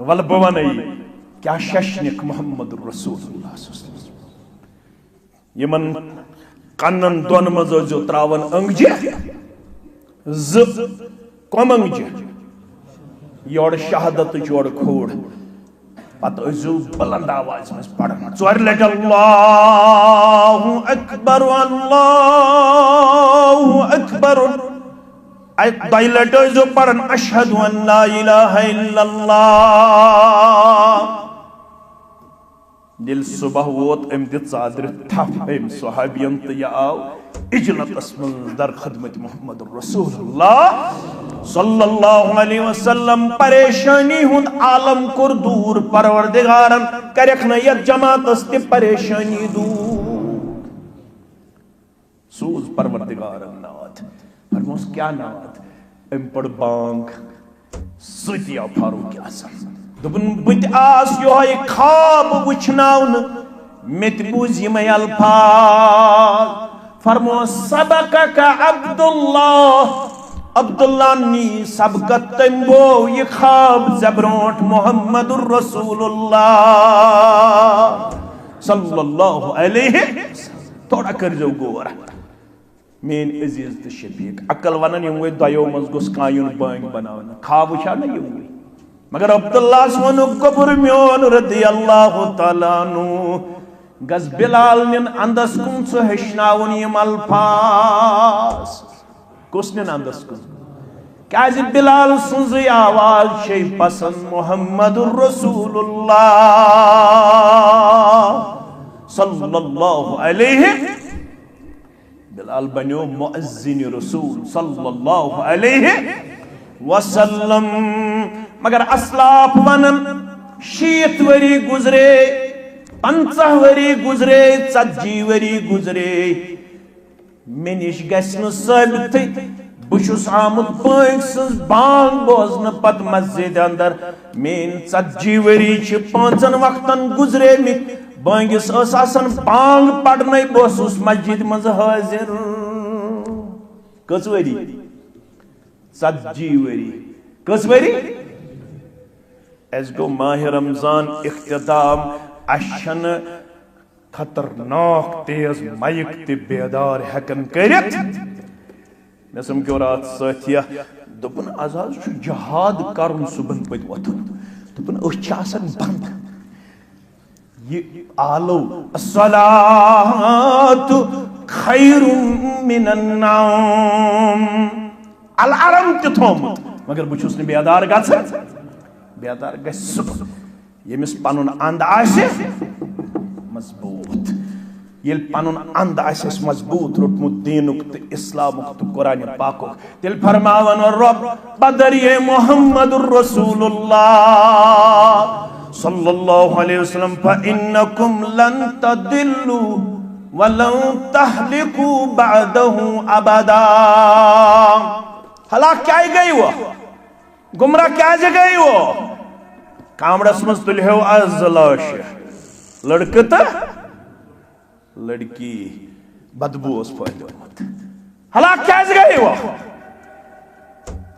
वल बवन क्या शशनिक मोहम्मद रसूलुल्लाह यमन कन्न दोन मज जो त्रावन अंगजे कम अंगजे योड़ शहादत योड़ खोड़ पत बुलंद आवाज में पढ़ना 4 लट अल्लाहु अकबर लट जो पढ़न अशहदु अन ला इलाहा इल्लल्लाह दिल सुबह वोत अम दित चादर थप अम सहाबियन तो यह आव इजलतस मज दर खदमत मोहम्मद रसूलुल्लाह सल्लल्लाहु अलैहि वसल्लम परेशानी हुंद आलम कुर दूर परवरदिगारन करख न यत जमातस ते परेशानी दूर सूज परवरदिगारन नाथ फरमोस क्या नाथ अम पड़ बांग सुतिया फारूक आज़म दुबन बुत आस योय खाब वुचनावन मेत बूज यम अल्फाज फरमो सबक का अब्दुल्लाह नी सबकत तंबो ये खाब जबरोट मोहम्मदुर रसूलुल्लाह सल्लल्लाहु अलैहि थोड़ा कर जो गोर मेन अजीज तो शफीक अकल वनन यम वे दयो मज गोस कायुन बांग बनावन खाब वुछा न यम मगर अब्दुल्लाह सोनु कबुर म्योन रदियल्लाहु ताला नु गज बिलाल निन अंदस कुन सो हेशनावन यम अल्फाज कुसने अंदस कुन क्या बिलाल सुन आवाज शे पसंद मोहम्मदुर रसूलुल्लाह सल्लल्लाहु अलैहि बिलाल बनो मुअज्जिन रसूल सल्लल्लाहु अलैहि वसल्लम मगर असलाफ वनन 60 वरी गुजरे 50 वरी गुजरे 40 वरी गुजरे मे निश गसन साबित बुशुस आमुद पांग सज बांग बोजन पत मस्जिद अंदर मेन 40 वरी 5 वक्तन गुजरे मे बांगिस आसन बांग पढ़ने बस मस्जिद मज हाजिर कस वरी 40 वरी कस वरी गो माह रमजान इख्तिताम अशन खतरनाक तेज माइक ते बेदार हेकन करित मे समझो रात साथिया दोपन आजाद छु जहाद करन सुबन पत वथन दोपन अस बंद ये आलो अस्सलातु खैरुम मिनन नौम अलार्म ते थोमत मगर बुछुस ने बेदार गछ बेदार गछ यमिस पनुन अंद आसे मजबूत ये पनुन अंद आसे मजबूत रुटमुत दीनुक ते इस्लामुक ते कुरान पाकुक तिल फरमावन रब बदरिए मुहम्मदुर रसूलुल्लाह सल्लल्लाहु अलैहि वसल्लम फइन्नकुम लन तदिल्लु वलन तहलिकु बअदहु अबदा हलाक क्या गई वो गुमराह क्या गई वो कामड़स मज तुल्हो आज लाश लड़के तो लड़की बदबू फैलोमुत हलाक क्या गई वो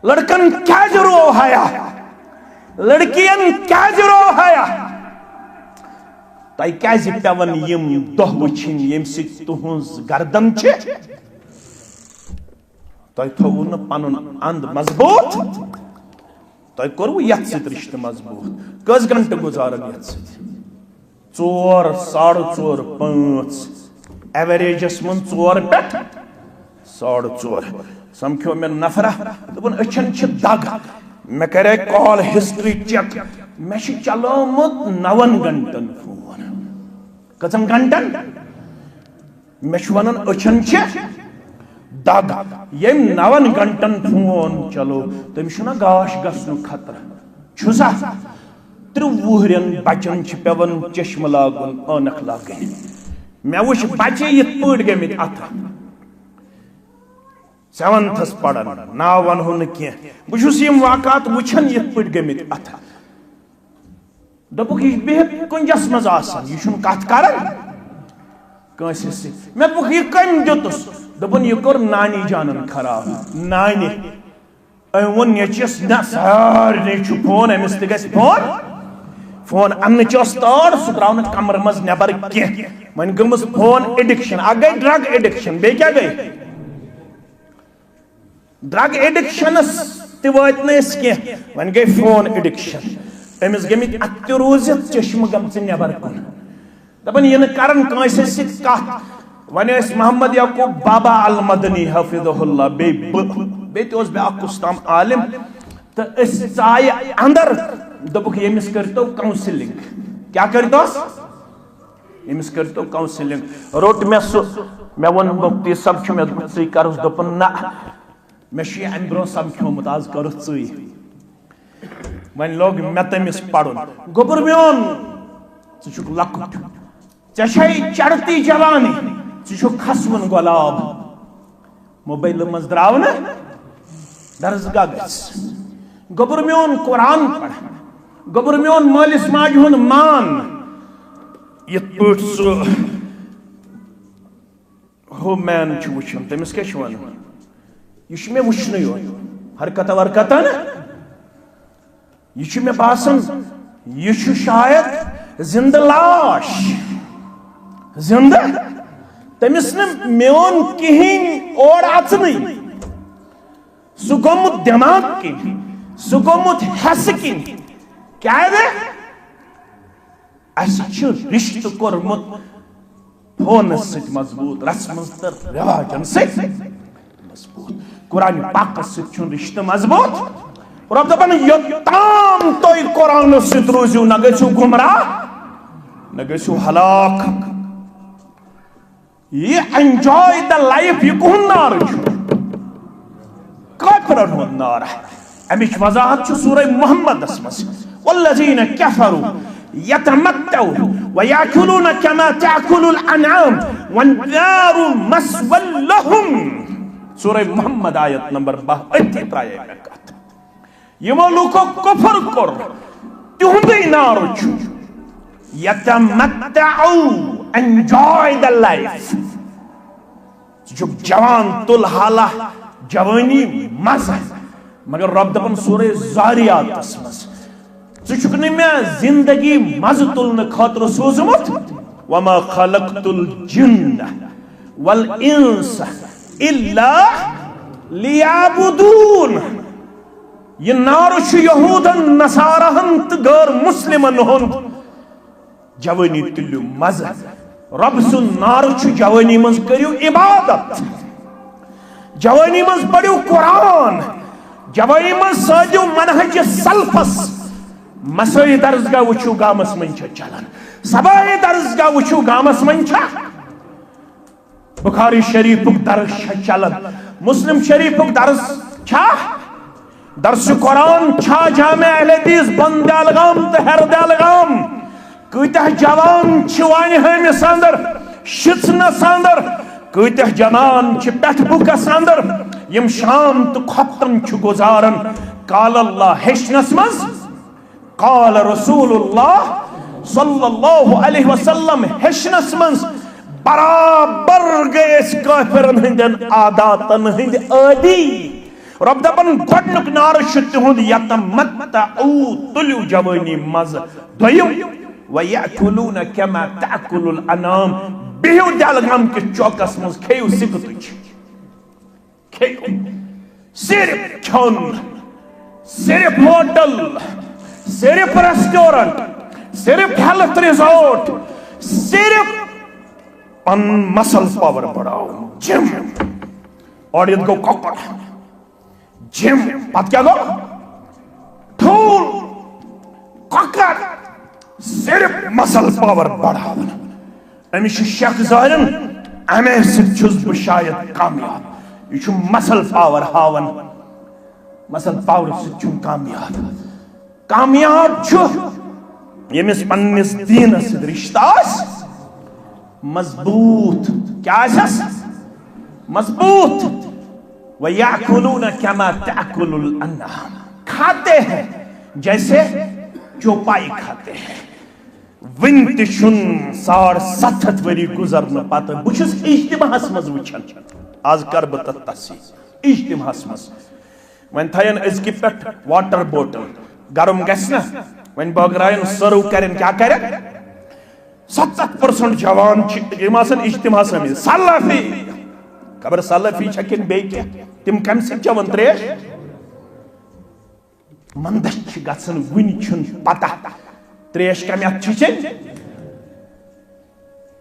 लड़कन क्या जरो हया लड़कियन क्या जरो हया तय क्या पेवन यम दह वुचिन यम तुहज गर्दन तय थोव न पनुन अंद मजबूत तय कोरव यथ सत रिश्ते मजबूत कस घंटे गुजारन यथ सत 4 4.5 5 एवरेजस मन 4 पे 4.5 समझो मे नफरा दोपन अचन दग मे करे कॉल हिस्ट्री चेक मे चलोमुत 9 घंटन फोन कचन घंटन मे वन अचन दग ये 9 घंटन फोन चलो तमिस गाश गसन खतरा छुसा 30 बचन पेवन चश्म लागुन अनख लागन मे वुच बचे ये पड़ गमित अथ 7th पढ़न ना वनो न बहुत वाकत वुचन ये पड़ गमित अथ दोपुक यह बिहत कुंजस मज यह कत कर मे पुख यह कम दुतस दोपन यह कोर नानी जानन खराब नानी वो नेचस ना सारे फोन अमिस ते गस फोन अन्न तार सह द्राव न कमर मज नबर कह वन गमस फोन एडिक्शन आ गई ड्रग एडिक्शन बे क्या गई ड्रग एडिक्शन वात कह वन गई फोन एडिक्शन अमिस गमित अत रोजित चश्म गम नबर कुन दपन यह करन कत वन मोहम्मद याकूब बाबा अल मदनी हफिज़हुल्लाह बे कुस्ताम आलिम तो चाय अंदर दोपुक यमिस करतो काउंसलिंग क्या करतो यमिस करतो काउंसलिंग रोट मे मे वन मुफ्ती सब मे ची करस दोपन ना मे अम ब्रो समझोमुत आज कर ची वन लोग मे तमिस पढ़ुन गोबर मोन च लकुट ऐ चढ़ती जवानी च खसवन गुलाब मोबाइल मज द्राव न दरसगाह गस गोबर मोन कुरान पढ़ गोबर मोन मालिस माज हुन मान यथ पट सह हो मैन वुचन तमिस क्या वन यह मे वुचन यो हरकत वरकत यह मे बासन यह शायद जिंद लाश जिंद तमिस न मोन कहीं और अचन सह गोमुत दिमाग किन सह गोमुत हस किन क्या रिश्त कोरमुत फोन सत मजबूत रस्म तो रिवाजन मजबूत कुरान पाक सत रिश्त मजबूत और अब दपान योताम तुम कुरान सत रोजू न गो गुमराह न गो हलाक ये एंजॉय द लाइफ यह कुन नार काफिरन हुंद नार अमिच वजाहत सूरह मुहम्मद वल्लज़ीन कफरू यतमत्तऊ वयाकुलून कमा ताकुलुल अनआम वन्नारु मस्वल लहुम सूरह मुहम्मद आयत नंबर 32 त्राय कत यमो लोको कुफर कर तुहुंदे नार यतमत्तऊ एंजॉय द लाइफ जो जवान तुल हाला जवानी मजा मगर रब दपन सूरे ज़ारियातस मज ज़ुक मे जिंदगी मज तुलन खतर सोजमुत वमा खलक़तुल जिन्न वल इंस इल्ला लियाबुदून। ये नार यहूदन नसारहन तो गैर मुस्लिमन हुंद जवानी तुल्यु मज। रब सुन नार जवानी मज करियो इबादत, जवानी मज पढ़ियो कुरान, जवानी मज सादियो मनहज सल्फस। मसई दर्जगा वुचु गामस मन चलन, सबाए दर्जगा वुचु गामस मन बुखारी शरीफ दर्ज चलन, मुस्लिम शरीफ दर्ज दर्स कुरान जामे अहले हदीस बंदालगाम तो हरदालगाम कतः जवान वानि हमिस अंदर शिचनस अंदर कतः जवान पेठबुकस अंदर यम शाम तो खपतन गुजारन काल अल्लाह हेचनस मज काल रसूलुल्लाह सल्लल्लाहु अलैहि वसल्लम हेचनस मज बराबर गए काफिरन हंदन आदातन हंद आदि। रब दपन गोडनुक नार तुंद यतमत्तउ तुलु जवानी मज दोयम वयअकुलून कमा तअकुलुल अनाम बिहु दलगम के चौकस मज खेयु सिकतुच खेयु सिर्फ खन सिर्फ होटल सिर्फ रेस्टोरेंट सिर्फ हेल्थ रिजॉर्ट सिर्फ पन मसल पावर बढ़ाओ जिम और ये गो कॉकर जिम पत क्या गो ठूल कॉकर सिर्फ मसल पावर बढ़ावन अमिश शक जाहिरन अमे सिर्फ शायद कामयाब यह मसल पावर हावन मसल पावर सिर्फ कामयाब कामयाब यमिस पन्निस दीनस रिश्तास मजबूत क्या मजबूत वयअकुलून कमा तअकुलुल अनाम खाते हैं जैसे चौपाई खाते हैं। वन तुन 7.5 वरी गुजरन पत बहुत इज्तिमाहस मज वुचन आज कर बह तसी इज्तिमाहस मज वन थयन अजक पे वाटर बोतल गर्म गना वन बगरायन सर्व करें क्या करें 70% जवान इज्तिमाहस में सलाफी खबर सलाफी छकिन बे क्या तिम कम से चवन त्रेश मंदश गसन वन पता त्रेश कम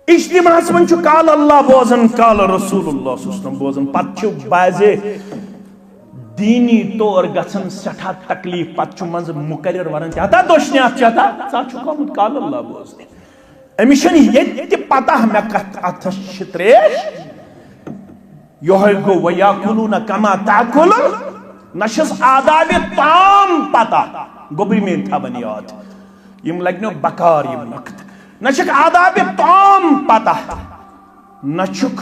इज्तिमाहस मन काल अल्लाह बोजन काल रसूलुल्लाह बोजन पत बाजे दीनी तौर गसन सठा तकलीफ पत मज मुकर्रर वन चाहता दोशने चाहता काल अल्लाह बोजन अमिश ये पता मे कत त्रेश यह गो वयअकुलून कमा तअकुलुल नशस आदाब ताम पता गोबरी में थवन याद यम लगनो बकार यम वक्त नशक आदाब ताम पता नशुक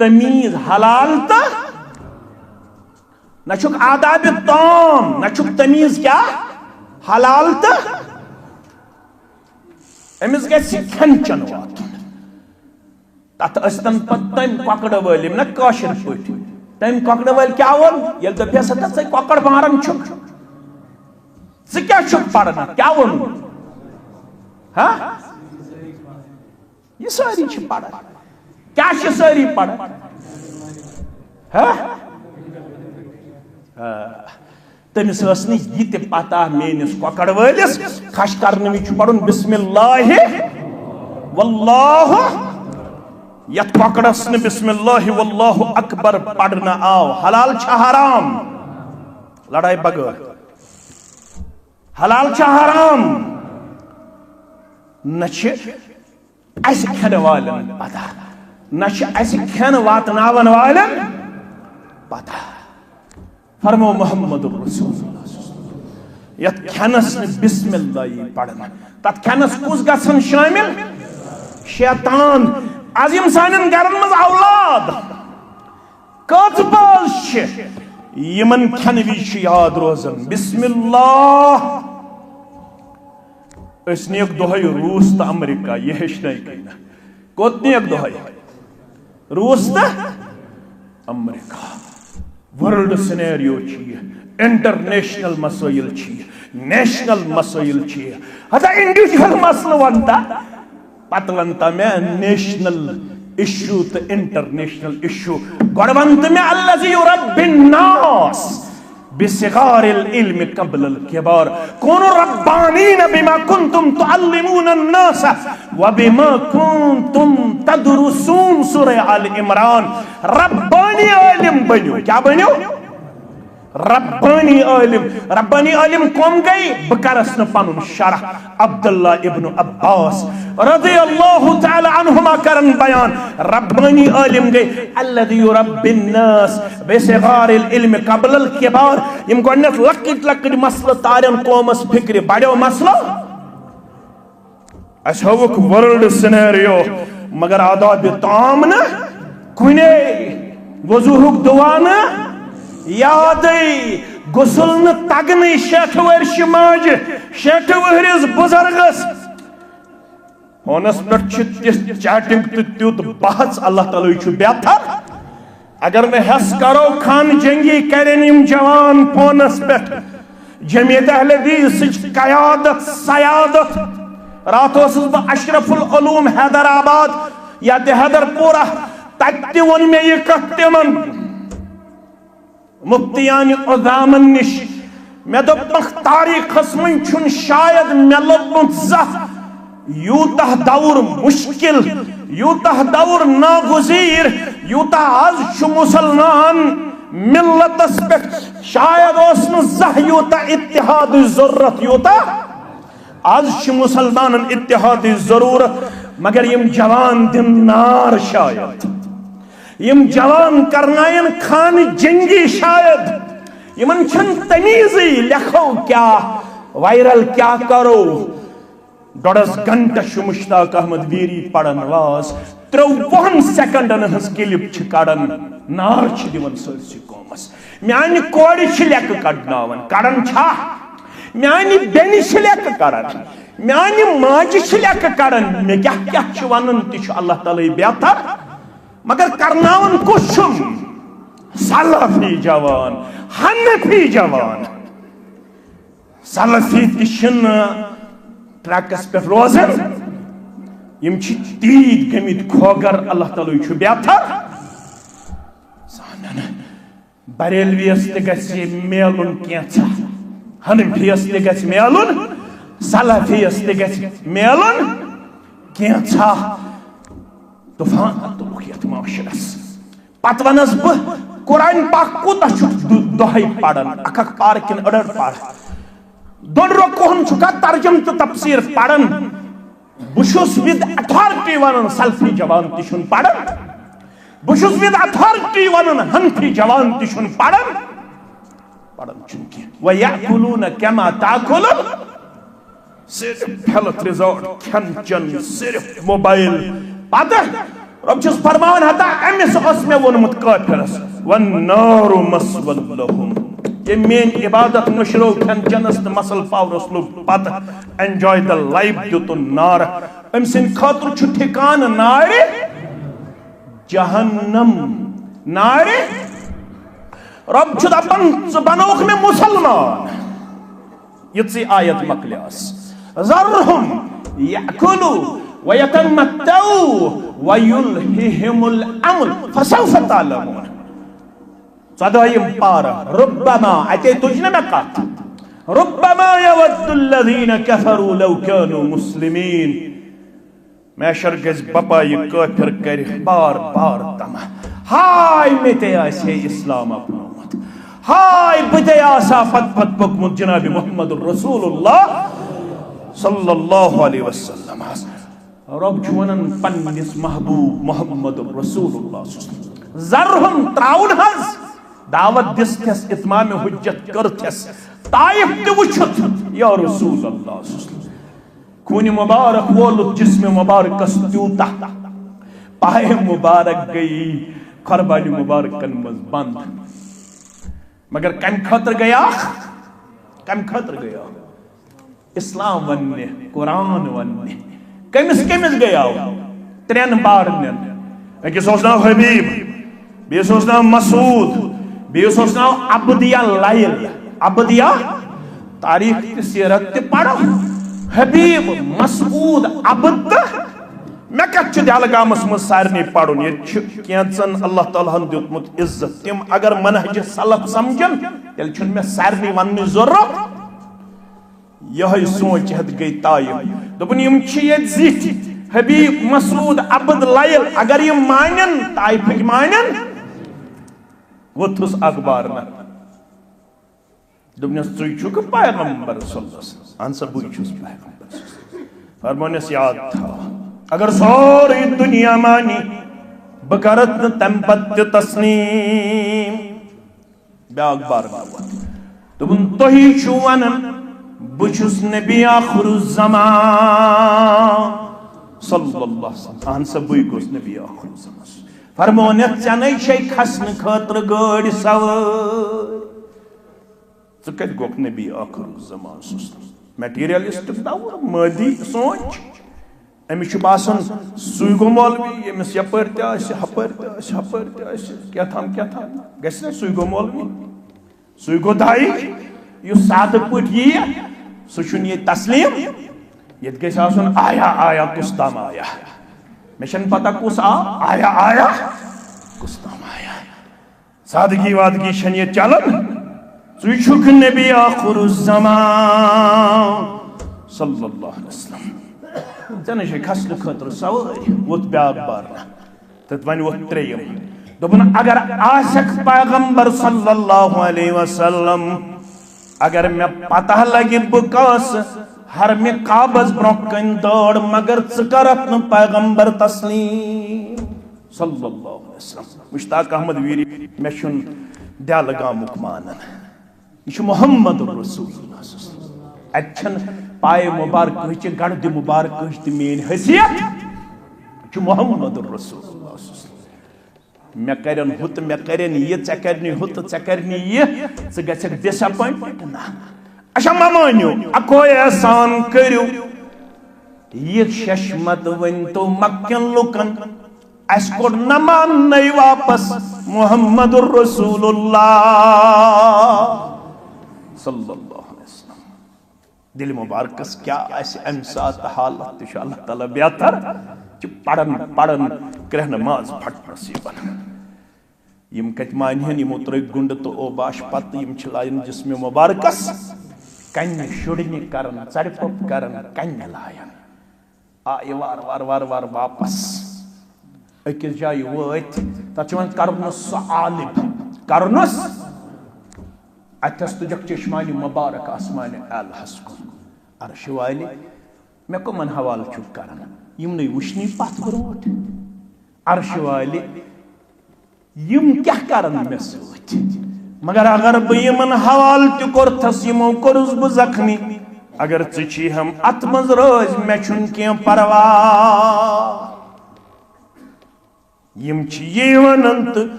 तमीज हलाल ता नशुक आदाब ताम नशुक तमीज क्या हलाल ता अमिस गि खन चन वातुन तथ अस्तन तम ककड़ वलिम न काशिर पट तम ककड़ वल क्या वो ये दपस थे ककड़ मारन क्या पढ़ना क्या वो हाँ ये सारी पढ़ा क्या सारी पढ़ा हाँ तमिस यह पता मेनिस ककड़ वलिस खश करने पढ़न बिस्मिल्लाह वल्लाहु यथ ककड़स ने बिस्मिल्लाह वल्लाहु अकबर पढ़ना आओ हलाल हराम लड़ाई बगैर हलाल हराम न खन वालन पता न खन वातनावन वालन पता फरमो मोहम्मद रसूलुल्लाह यथ खनस ने बिस्मिल्लाह पढ़ना तथ खनस कुस गसन शामिल शैतान आजिम सानन गरन मज औलाद कत बाज यमन खन वि याद रोजन बिस्मिल्लाह निक दोहै रूस तो अमेरिका यह हेचन कोत निक दोहै रूस तो अमेरिका वर्ल्ड सिनेरियो इंटरनेशनल मसाइल नेशनल मसाइल हता इंडिविजुअल मसल वनता पत वनता मैं नेशनल इशू तो इंटरनेशनल इशू गोड़ वंत में अल्लज़ी युरब्बिन नास बिसिगारिल इल्मि क़ब्लल किबार कूनू रब्बानीन बिमा कुंतुम तुअल्लिमूना अन्नास व बिमा कुंतुम तदरुसून सूरह आल इमरान रब्बानी आलिम बनो क्या बनो रब्बानी आलिम कौम गई बकरस न पनुन शरह अब्दुल्ला इब्न अब्बास रज़ियल्लाहु तआला अन्हुमा करन बयान रब्बानी आलिम गई अल्लज़ी युरब्बिन नास बिसिगारिल इल्मि क़ब्लल किबार यम गोडनेथ लक्कट लक्कट मसल तारन कौमस फिक्र बड़ो मसलो अशवक वर्ल्ड सिनेरियो मगर आदाब ताम न कुने वजूहुक दुआ न याद गुसल न तगन 60 वर्ष माज 60 वहरिस बुजुर्गस फोनस पे चैटिंग तुत बहस अल्लाह ताला छु बेहतर अगर मैं हस करो खान जंगी करें यम जवान फोनस पे जमीयत अहले हदीस क़यादत सयादत रात बह अशरफुल उलूम हैदराबाद या हैदरपुरा तत्ति वन मे यह कथ तिमन मुफ्तियान उज़ामन निश मे दोपख तारीखस मन छुन शायद मे लोबमुत ज़ह यूतह दौर मुश्किल यूतह दौर नागुज़ीर यूतह आज छु मुसलमान मिल्लतस पे शायद ओस न ज़ह यूतह इत्तिहाद ज़रूरत यूतह आज छु मुसलमानन इत्तिहाद ज़रूरत मगर यम जवान दिन नार शायद यम जवान करनायन खान जंगी शायद यमन छन तमीज़ी लिखो क्या वायरल क्या करो 1.5 घंटा मुश्ताक अहमद वीरी पढ़न वास 53 सेकंडन हस क्लिप कड़न नार दिवन सरसी कौमस म्यान कोड़ लेक कड़नावन कड़न छा म्यान बेन लेक कड़न म्यान माज लेक कड़न मे क्या क्या वन तह अल्लाह ताला बेहतर मगर करनावन कुछुम सलफी जवान हनफी जवान सलफी तिशन ट्रैकस पे रोजन यम तीत गमित खोगर अल्लाह ताला छु बेहतर बरेलवियस ते मेलुन कैसा हनफियस ते मेलुन सलफियस ते मेलुन कैसा तूफान तुलुकियत माशरस पत वनस बह कुरान पाक कोता दोहै पढ़न अख पार किन अडर पार दोन रोकोहन छुका तर्जम तो तफसीर पढ़न बुशुस विद अथॉरिटी वनन सल्फी जवान तिशुन पढ़न बुशुस विद अथॉरिटी वनन हनफी जवान तिशुन पढ़न चुनकी व याकुलून कमा ताकुलुन सिर्फ हेल्थ रिजॉर्ट खन चन सिर्फ मोबाइल पता रब छुस फरमान हता अमिस में वोनमुत काफिरस वन नारु मस्वल लहुम ये मेन इबादत मुशरो खन जनस मसल पावरस लोग पता एंजॉय द लाइफ दुत नार अम सिन खातर छु ठिकान नारे जहन्नम नारे रब छु दपन बनोख में मुसलमान यत्सी आयत मकल्यास ज़रहुम याकुलु वयतमत्तऊ वयुल्हिहिमुल अमल फसौफ तालमून सदायम पारा रुब्बमा अते तुझने में कहा रुब्बमा यवद्दुल्लज़ीन कफरू लौ कानू मुस्लिमीन मैशर गज बपा ये काफिर कर बार बार तमा हाय मेते आसे इस्लाम अपनोमत हाय बते आसा फत फत पकमुत जनाब मुहम्मद रसूलुल्लाह सल्लल्लाहु अलैहि वसल्लम रब छुनन पन्निस महबूब मोहम्मद रसूलुल्लाह ज़रहुम त्राउन हज दावत दिस इत्माम हुज्जत करथस ताइफ ते वुछत या रसूलुल्लाह खून मुबारक वोल जिस्म मुबारक कस्तूता पाए मुबारक गई खरबाली मुबारक कन मज बंद मगर कम खतर गया इस्लाम वन्ने कुरान वन्ने कमिस गया 3 बार अकिस नाव हबीब बेस नाव मसूद बेस नाव अबदिया लाइल अबदिया तारीख ते सीरत ते पढ़ो हबीब मसूद अबद मे कत दहलगामस मज सारे पढ़न ये अल्लाह ताला दितमुत इज्जत तिम अगर मनहज सलफ समझन तेल छुन मे सारे वन जरूरत यह सोच हद गई तायब दोपन यम जिथ हबीब मसूद अबद लाइल अगर ये मानन ताइफ मानन वोथुस अखबार न दोपनस तुई छुक पैगंबर सल्लल्लाहु अलैहि वसल्लम बुई छुस पैगंबर फरमानस याद था अगर सारी दुनिया मानी बकरत न तंपत तस्नीम ब्याग बार दोपन तोही छु वनन बुछुस नबी आखिरुज़्ज़मान सल्लल्लाहु अलैहि वसल्लम अहन सब बुई गोस नबी आखिरुज़्ज़मान फरमाने चनै शै खसन खतर गाड़ी सवार च कत गोक नबी आखिरुज़्ज़मान मटेरियलिस्ट दौर मादी सोच अमिस बासन सुई गो मौलवी यमिस यपर हपर क्या थाम गस ना सुई गो मौलवी सुई गो दाई युस साद पट ये सुन ये तस्लीम ये गस आसन आया आया कुछ ताम आया मे पता कुछ आया कुछ ताम आया सादगी वादगी छन ये चलन छु छुक नबी आखिरुज़्ज़मान सल्लल्लाहु अलैहि वसल्लम चन खसन खतर सवार वोत ब्याग बारना तत वन वोत त्रेयम दोपन अगर आशक पैगंबर सल्लल्लाहु अलैहि वसल्लम अगर मे पता लगे बस हर मे काबज ब्रोकन दौड़ मगर करत न पैगंबर तस्लीम सल्लल्लाहु अलैहि वसल्लम मुश्ताक अहमद वीरी मे छुन दिल गामुक मानन यह मोहम्मद रसूलुल्लाह अछन पाए मुबारक गढ़ मुबारक मेन हैसियत मोहम्मद रसूलुल्लाह मे करन हुत मे करन ये चे करनी हुत चे करनी ये च गछक डिसअपॉइंटमेंट ना अच्छा मानियो अको एहसान करियो ये शशमत वन तो मक्कन लुकन अस को न मान वापस मोहम्मद रसूलुल्लाह सल्लल्लाहु अलैहि वसल्लम दिल मुबारकस क्या अम सात हालत अल्लाह ताला बेहतर पढ़न पढ़न क्रह नमाज फट नसीबन यम कत मानहन यमो त्रै गुंड तो ओ बाश पत यम लायन जिस्म मुबारकस कन्य शुड़न करन चरपप करन कन्य लायन आय वार वार वार वार वापस अकिस जाय वत तत करनस आलिब करनस अतस तुजक चश्मानी मुबारक आसमान अल हस्को अर्श वाले मे कमन हवाल छु करन यम नै वुश्नी पत ब्रोट अर्श वाले यम क्या करन मे सत मगर अगर बह यमन हवाल त कोरथस यमो कोरुस ब जख्मी अगर ची हम अत मज रोज मे छुन के परवा यम छि ये वनंत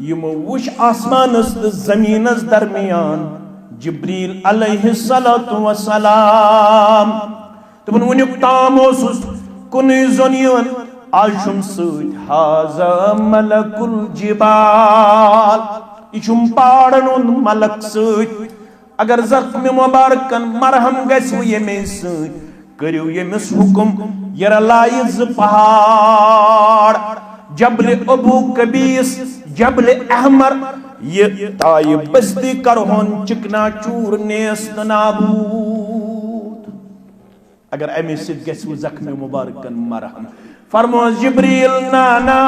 यमो वुश आसमानस तो जमीनस दरमियान जिब्रील अलैहिस्सलातु वस्सलाम तुमन वनुक ताम ओसुस कुन जोनियन आशुम सद हाजा मलकुल जिबाल इचुम पाड़न मलक सद अगर जख्म मुबारकन मरहम गसु यमे सद करियो यमिस हुकुम यरलाइज पहाड़ जबल अबू कबीस जबल अहमर ये ताय बस्ती करहोन चिकना चूर नेस्त नाबूद अगर अमे सिद गसु जख्म मुबारकन मरहम फरमो जिब्रील नाना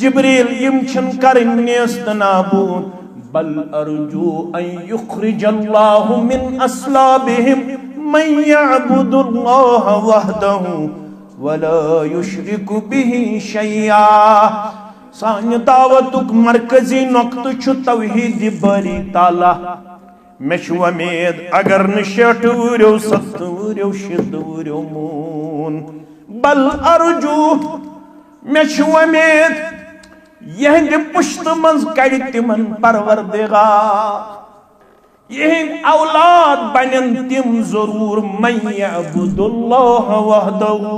जिब्रील यम छन करन नेस्त नाबूद बल अर्जू अन युखरिजल्लाहु मिन अस्लाबिहिम मन यअबुदुल्लाह वहदहु वला युशरिकु बिही शैया सान दावतुक मरकजी नुक्त छु तौहीद बारी ताला मे छु उम्मीद अगर न शठ वुर्यो सत वुर्यो शिद वुर्यो मून बल अर्जू मे छु उम्मीद यहंद पुश्त मंज कड़ तिमन परवरदिगार यहंद औलाद बनन तिम जरूर मन यअबुदुल्लाह वहदहु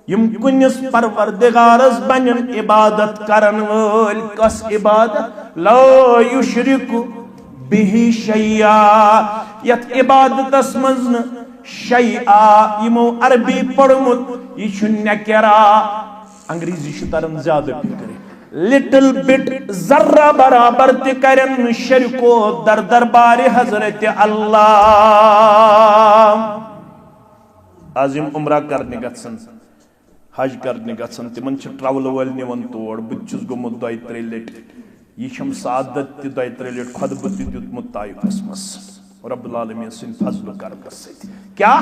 यम कुनिस परवरदिगारस बनन इबादत करन वल कस इबादत ला युशरिकु बिही शैया यत इबादतस मज न शैया यमो अरबी पढ़मुत यह नकरा अंग्रेजी तरन ज्यादा फिक्र लिटिल बिट जर्रा बराबर ते करन शरिको दर दरबार हजरत अल्लाह आजिम उम्रा करने गसन हज करने गसन तिमन ट्रवल वल निवन तोड़ बुचुस गोमुत 2-3 लट यह सादत ते 2-3 लट खुतब ते दितमुत ताइफस मस रब्बुल आलमीन सिन फजल करम सत क्या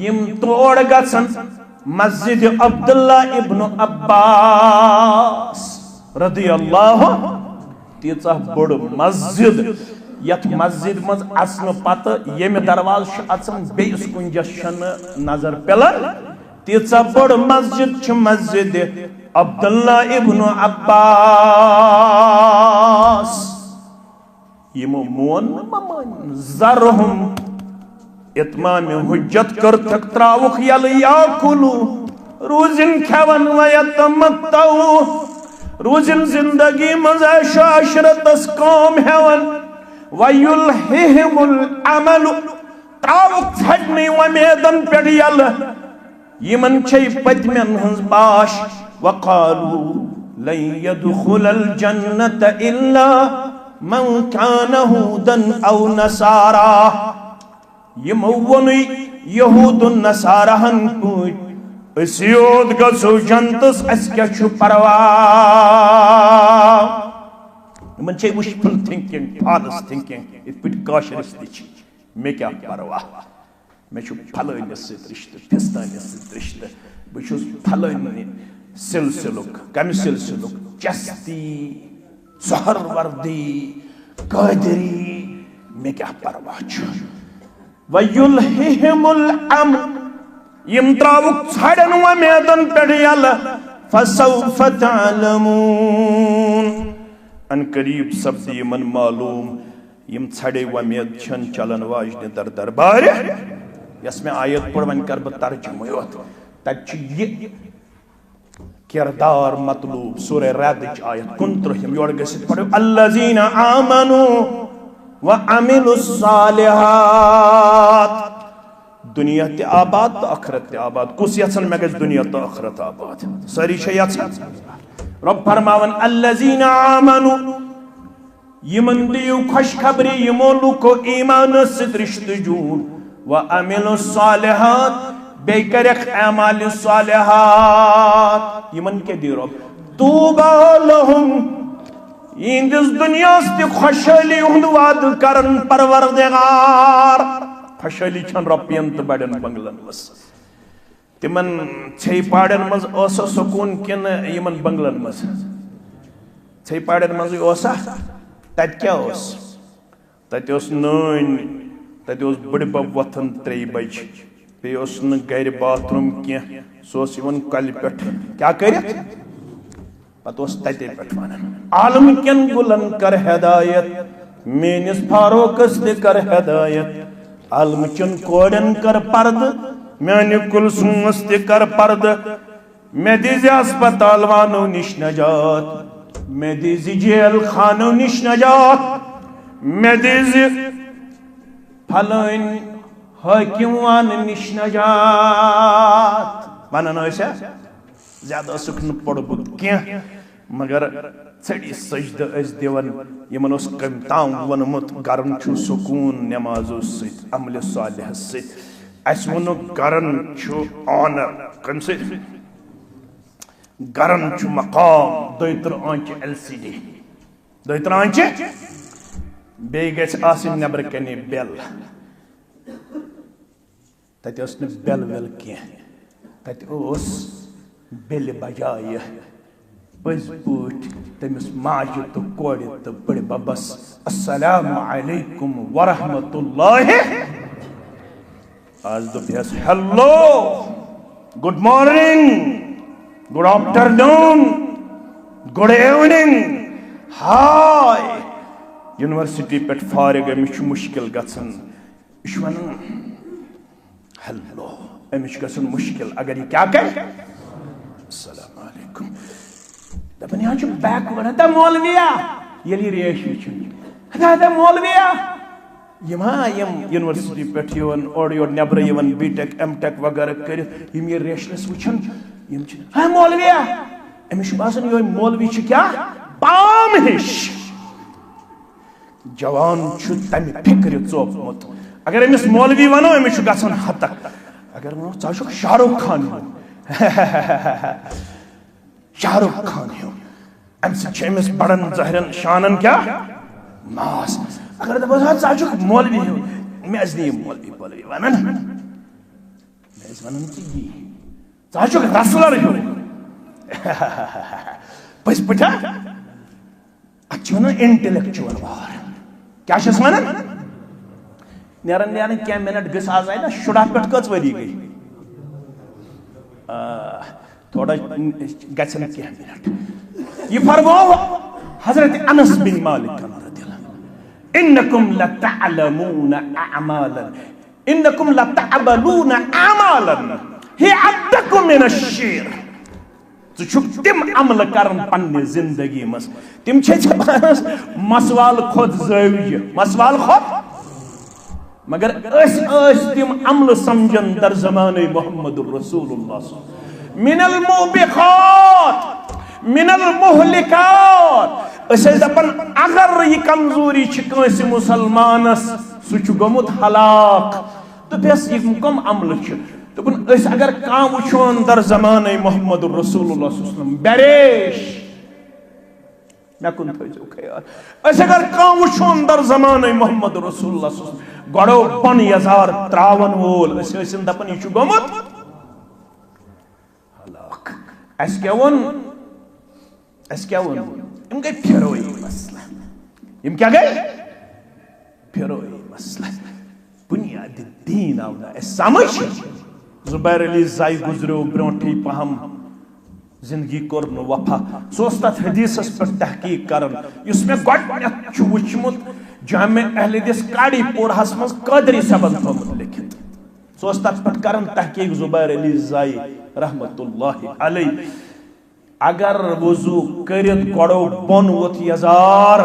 यम तोड़ गसन मस्जिद अब्दुल्ला इब्न अब्बास रदियल्लाहु तीचा बड़ मस्जिद यथ मस्जिद मज असन पत यम दरवाज अचन बेस कुंजस नजर पेलन तीचा बड़ मस्जिद छ मस्जिद अब्दुल्ला इब्न अब्बास यमो मोन ममन जरहुम इतमाम हुज्जत कर तक त्रावुख यल याकुलु रोजिन खेवन वयतमत्तउ रोजिन जिंदगी मज शाशरतस काम हेवन वयुलहिमुल अमल त्रावुख छडने वमेदन पेड़ यल यमन छै पतमन हंस बाश वकालू लन यदखुलल जन्नत इल्ला मन कान हुदन औ नसारा यमो वन यहूद नसारहन पयोद गो जनतस क्या परवा विशफुल थिंकिंग फॉल्स थिंकिंग इत पे काशरस मे क्या परवा मे फलनस रिश्त फिस्तानस रिश्त बहुत फलन सिलसिलुक कम सिलसिलुक चस्ती सहरवर्दी कादरी मे क्या परवा वयुलहिमुल अमर यम त्रावुक छड़न वमेदन पेड़ यल फसौफ तअलमून अन करीब सब्दी यमन मालूम यम छड़े वमेद छन चलन वाजने दर दरबार यस में आयत पढ़ वन कर बह तर्जुम योत तत ये किरदार मतलूब सूरह रद आयत 29 योर गसित पढ़ो अल्लज़ीना आमनू व अमिलुस सालिहात दुनिया ते आबाद तो आखरत ते आबाद कुस यसन मे गज दुनिया तो आखरत आबाद सारी शे यसन रब फरमावन अल्लज़ीना आमनू यमन दियो खुशखबरी यमो लुको ईमान सित रिश्त जून व अमिलुस सालिहात बेकरख अमाल सालिहात यमन के दी रब तूबा लहुम इंदिस दुनिया से खुशहाली हुंद वाद करन परवरदिगार खुशहाली छन रपियन तो बड़न बंगलन मस तिमन छे पाड़न मज ओस सुकून किन यमन बंगलन मस छे पाड़न मज ओसा तत क्या ओस तत ओस नन तत ओस बड़ बब वथन 3 बज पे ओस न घर बाथरूम के सोस यमन कल पेट क्या करित पतोस तते पेट वनन आलम केन गुलन कर हिदायत मेनिस फारूकस ते कर हिदायत आलम चन कोडन कर पर्द मेनि कुलसुमस ते कर पर्द मे दिज अस्पताल वानो निश नजात मे दिज जेल खानो निश नजात मे दिज फलन हाकिम वान निश नजात वनन ऐसा ज्यादा सुख न पड़बुत क्या मगर छड़ी सजद दिवन यमन कम ताम वनमुत गरन छु सुकून नमाजो सत अमल सालिह सत अस वनो गरन छु ऑनर कम से गरन छु मकाम 2 आंच LCD 2 आंच बे गस आसिन नबर कने बेल तत ओस न बेल वेल क्या तत ओस बेल बजाय पज पट तमिस माज तो कोड़ तो बड़े बबस अस्सलामु अलैकुम व रहमतुल्लाहि आज दोपहर hello good morning good afternoon good evening hi university पे फारिग अमिश मुश्किल गसन वन हेलो अमिश गसन मुश्किल अगर ये क्या कहे अस्सलाम वालेकुम दपन यहाँ चु बैकवर्ड हता मौलविया यली रेश विचन हता मौलविया यम यूनिवर्सिटी पे और नबर बीटेक एमटेक वगैरह कर ये रेशनस वुचन हाँ मौलविया अमिश बासन यो मौलवी क्या पाम हिश जवान तम फिक्र चोपमुत अगर अमिस मौलवी वनो अमिश गसन हतक अगर वो चाह शाहरुख खान हो शाहरुख खान हो अमिस बड़न जहरन शानन क्या मास अगर दपस चाह मौलवी हो मे मौलवी वनन मे वनन कि चाह रसलर हो पस पठा अन इंटेलेक्चुअल वार क्या वन नेरन क्या मिनट गज आज आई ना शुरा पे कच वरी गई थोड़ा गन क्या मिनट ये फरमो हजरत अनस बिन मालिक इन्नकुम लतअलमून अअमालन इन्नकुम लतअबलून अअमालन ही अब्दकुम मिन अश्शीर तुम अमल कर पन्ने जिंदगी मस तिम मसवाल खोद जविज मसवाल खोद मगर तिम अमल समझन दर जमाने मोहम्मद रसूलुल्लाह मिनल मुबिखात मिनल मुहलिकात दपन अगर यह कमजोरी कंस मुसलमानस सह गोमुत हलाक तो बेस यह कम अमल दोपन अगर कह वुचोन दर जमान मोहम्मद रसूलुल्लाह बेरेश मे कुन थो ख्याल अगर कह वुचोन दर जमान मोहम्मद रसूलुल्लाह गड़ो बन यजार त्रावन वोल दपन यह गोमुत हलाक अस क्या वोन इम गई फिरोई मसला इम क्या गई फिरोई मसला बुनियाद दीन आव ना समझ जुबैर अली जाई गुजरो ब्रोठी पहम जिंदगी कोर न वफा सोस तथ हदीसस पर तहकीक करन इसमें गडनेथ छु वुचमुत जामे अहले हदीस काड़ी पोरहस मस कदरी सबन थोमुत लिखित सोस तथ पर करन तहकीक जुबैर अली जाई रहमतुल्लाहि अलैहि अगर वजू करित गड़ो बन वोत यजार